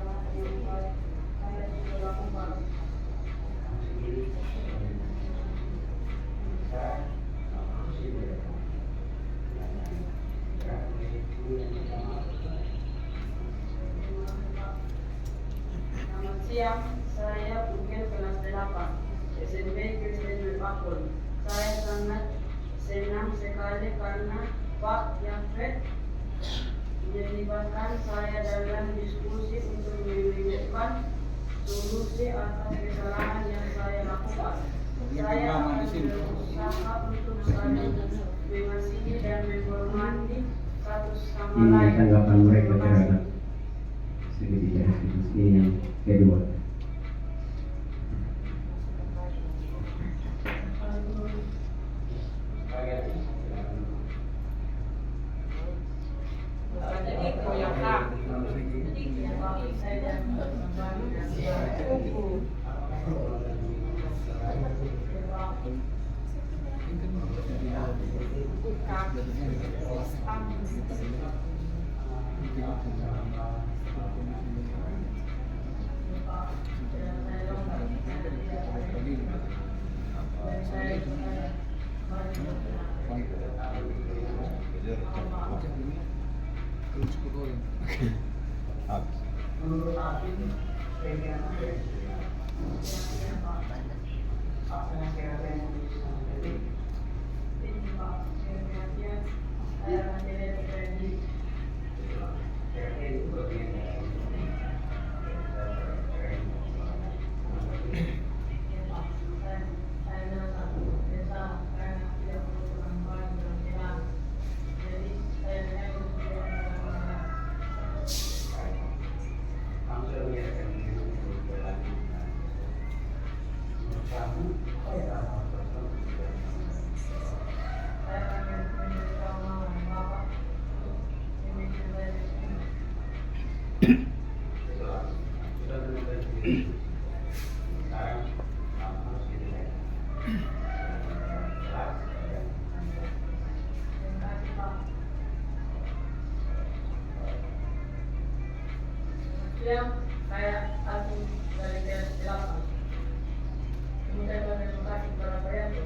Selamat siang, saya Bukit kelas 8 SMP Kristen Bakul. Saya sangat senang sekali karena Pak Yafet melibatkan saya dalam diskusi untuk menemukan solusi atas kesalahan yang saya lakukan. Saya akan berusaha untuk saling mengasihi dan menghormati satu sama lain. Ini tanggapan mereka terhadap segitiga restitusi yang kedua. Menurut Akin, pengen Siang, saya Agung dari TS8. Mengucapkan terima kasih kepada Pak Yanto.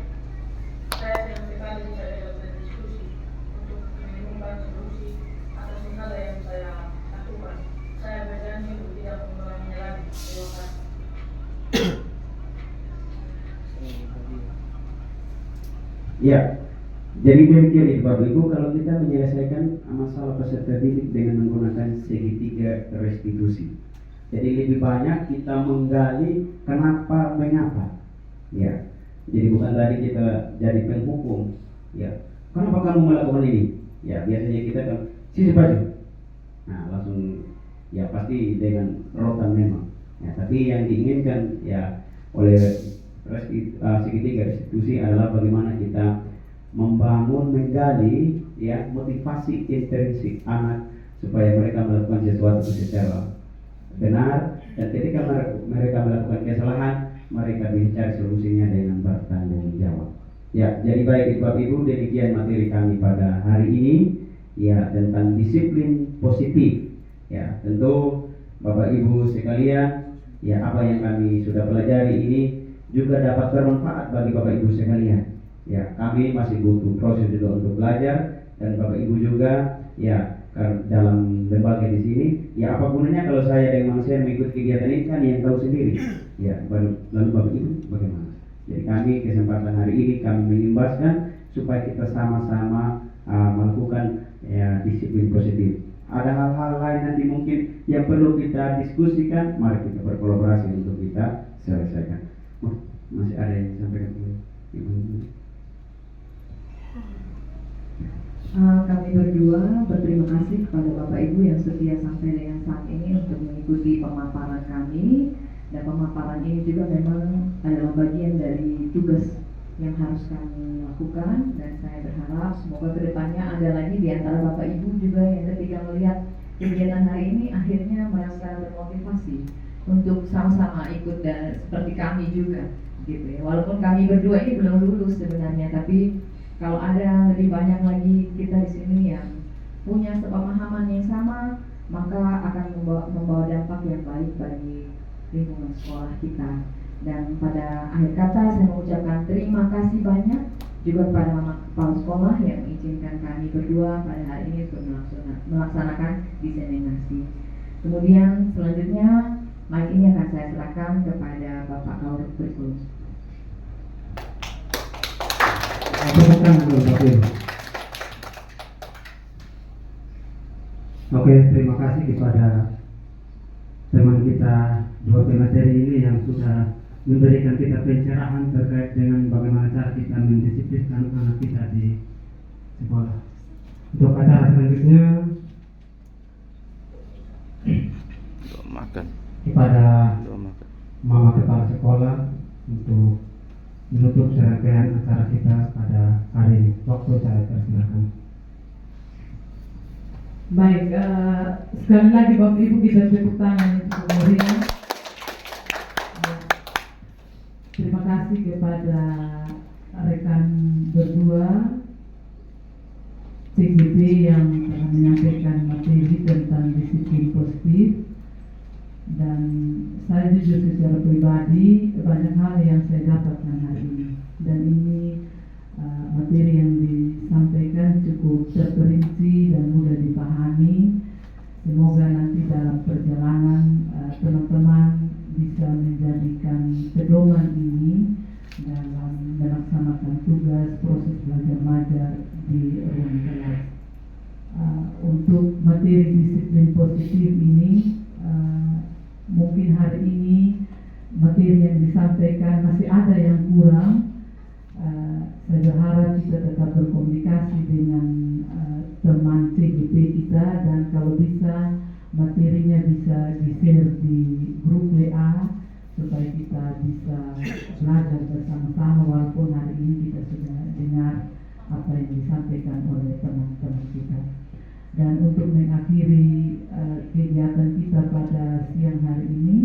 Saya senang sekali bisa ikut berdiskusi untuk menemukan solusi atas segala yang saya lakukan. Saya berjanji untuk tidak mengulanginya lagi. Terima kasih. Ya, jadi demikian itu Bapak Ibu, kalau kita menyelesaikan masalah peserta didik dengan menggunakan segitiga restitusi. Jadi lebih banyak kita menggali kenapa mengapa. Ya. Jadi bukan tadi kita jadi penghukum. Ya. Kenapa kamu melakukan ini? Ya, biasanya kita kan sisi baju. Nah, langsung ya pasti dengan rotan memang. Ya, tapi yang diinginkan ya oleh segitiga restitusi adalah bagaimana kita membangun, menggali ya motivasi intrinsik anak supaya mereka melakukan sesuatu secara benar, dan ketika mereka melakukan kesalahan mereka mencari solusinya dengan bertanggung jawab. Ya, jadi baik Bapak Ibu, demikian materi kami pada hari ini ya tentang disiplin positif. Ya, tentu Bapak Ibu sekalian, ya apa yang kami sudah pelajari ini juga dapat bermanfaat bagi Bapak Ibu sekalian. Ya, kami masih butuh proses juga untuk belajar, dan Bapak Ibu juga ya dalam lembaga di sini. Ya, apa gunanya kalau saya dengan manusia mengikuti kegiatan ini, kan yang tahu sendiri. Ya, lalu Bapak Ibu bagaimana? Jadi kami kesempatan hari ini kami mengimbaskan supaya kita sama-sama melakukan ya disiplin positif. Ada hal-hal lain nanti mungkin yang perlu kita diskusikan, mari kita berkolaborasi untuk kita selesaikan. Masih ada yang disampaikan oleh Ibu? Kami berdua berterima kasih kepada Bapak Ibu yang setia sampai dengan saat ini untuk mengikuti pemaparan kami, dan pemaparan ini juga memang adalah bagian dari tugas yang harus kami lakukan, dan saya berharap semoga kedepannya ada lagi di antara Bapak Ibu juga yang ketika melihat kegiatan hari ini akhirnya merasa termotivasi untuk sama-sama ikut, dan seperti kami juga gitu ya. Walaupun kami berdua ini belum lulus sebenarnya, tapi kalau ada lebih banyak lagi kita di sini yang punya sepemahaman yang sama, maka akan membawa dampak yang baik bagi lingkungan sekolah kita. Dan pada akhir kata saya mengucapkan terima kasih banyak juga kepada Mama Kepala Sekolah yang mengizinkan kami berdua pada hari ini untuk melaksanakan diseminasi. Kemudian selanjutnya mic ini akan saya serahkan kepada Bapak Kaur berikut. Oke, terima kasih kepada teman kita dua pemateri ini yang sudah memberikan kita pencerahan terkait dengan bagaimana cara kita mendisiplinkan anak kita di sekolah. Untuk acara selanjutnya kepada Mama Kepala Sekolah untuk menutup serangkaian acara kita pada hari ini. Waktu saya persilakan. Baik, sekali lagi Bapak Ibu kita tepuk tangan untuk Maria. Terima kasih kepada rekan berdua CGP yang telah menyampaikan materi tentang disiplin positif, dan saya jujur secara pribadi banyak hal yang saya dapatkan hari ini, dan ini materi yang disampaikan cukup terperinci dan mudah dipahami. Semoga nanti dalam perjalanan teman-teman bisa menjadikan pedoman ini dalam melaksanakan tugas proses belajar mengajar di ruang kelas. Untuk materi disiplin positif ini, mungkin hari ini materi yang disampaikan masih ada yang kurang. Saya berharap kita tetap berkomunikasi dengan teman CGP kita, dan kalau bisa materinya bisa di-share di grup WA supaya kita bisa belajar bersama-sama walaupun hari ini kita sudah dengar apa yang disampaikan oleh teman-teman kita. Dan untuk mengakhiri kegiatan kita pada siang hari ini,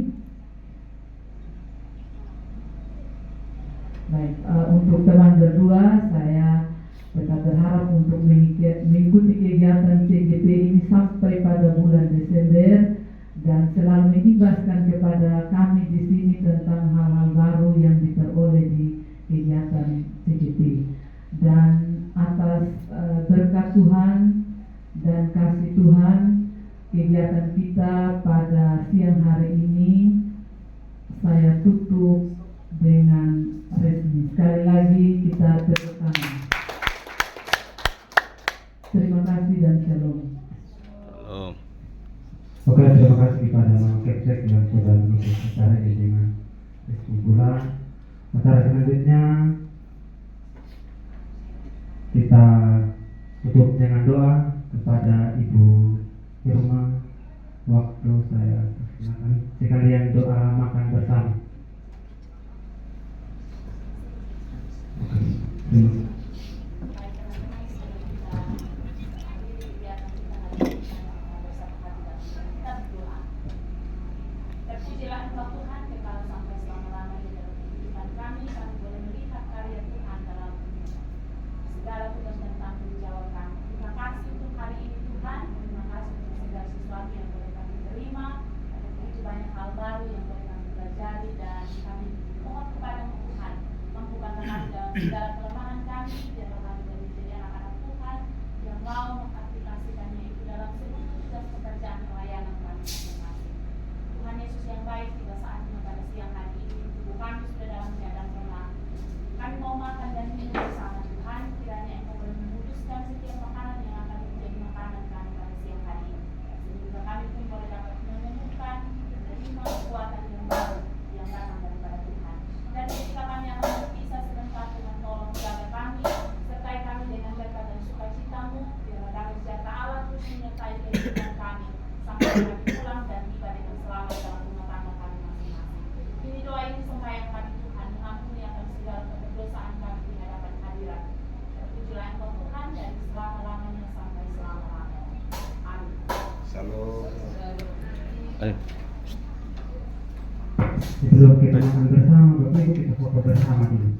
baik, untuk teman berdua, saya tetap berharap untuk mengikuti kegiatan CGP ini sampai pada bulan Desember dan selalu mengimbaskan kepada kami di sini tentang hal-hal baru yang diperoleh di kegiatan CGP. Dan atas berkat Tuhan dan kasih Tuhan, kegiatan kita pada siang hari ini saya tutup dengan resmi. Sekali lagi kita tepuk tangan. Terima kasih dan shalom. Oke, terima kasih kepada Mama Kepsek yang sudah mengisi acara ini dengan kesimpulan. Acara selanjutnya kita tutup dengan doa kepada Ibu Irma. Waktu saya persilakan sekalian doa makan bersama. Oke, terima kasih. Terpujilah Engkau Tuhan, kekal sampai selama-lamanya dalam kehidupan kami. Kami boleh melihat karya Tuhan dalam segala tugas dan tanggung jawab kami. Terima kasih untuk hari ini Tuhan. Terima kasih untuk segala sesuatu yang boleh kami terima. Ada begitu banyak hal baru yang boleh kami pelajari, dan kami mohon kepada Tuhan mampukan kami dalam segala kelemahan kami, biarlah kami menjadi anak-anak Tuhan yang mau mengaplikasikannya itu dalam seluruh tugas pekerjaan pelayanan kami masing-masing. Tuhan Yesus yang baik, tiba saatnya pada siang hari ini tubuh kami sudah dalam keadaan lemah. Kami mau makan dan minum bersama Tuhan. Kiranya Engkau boleh memuduskan setiap makanan yang akan menjadi makanan kami pada siang hari ini, sehingga kami pun boleh dapat menemukan menerima kekuatan yang baru yang datang daripada Tuhan. Dan ketika kami akan berpisah sebentar, Tuhan tolong jaga kami, sertai kami dengan berkat dan sukacita-Mu. Biarlah damai sejahtera Allah terus menyertai kehidupan kami sampai kami pulang dan tiba dengan selamat dalam rumah tangga kami masing-masing. Ini doa ini sembahyang kami Tuhan, mengampuni akan segala kedosaan kami di hadapan hadirat. Terpujilah Engkau Tuhan dari selama-lamanya sampai selama-lamanya. Amin. Salam. Sebelum kita makan bersama, Bapak Ibu kita foto bersama dulu.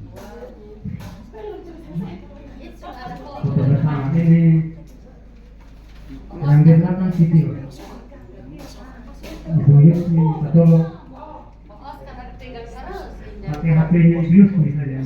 Foto bersama ini yang di belakang video. Ibu Yusni, atau pakai HP-nya Yusni saja.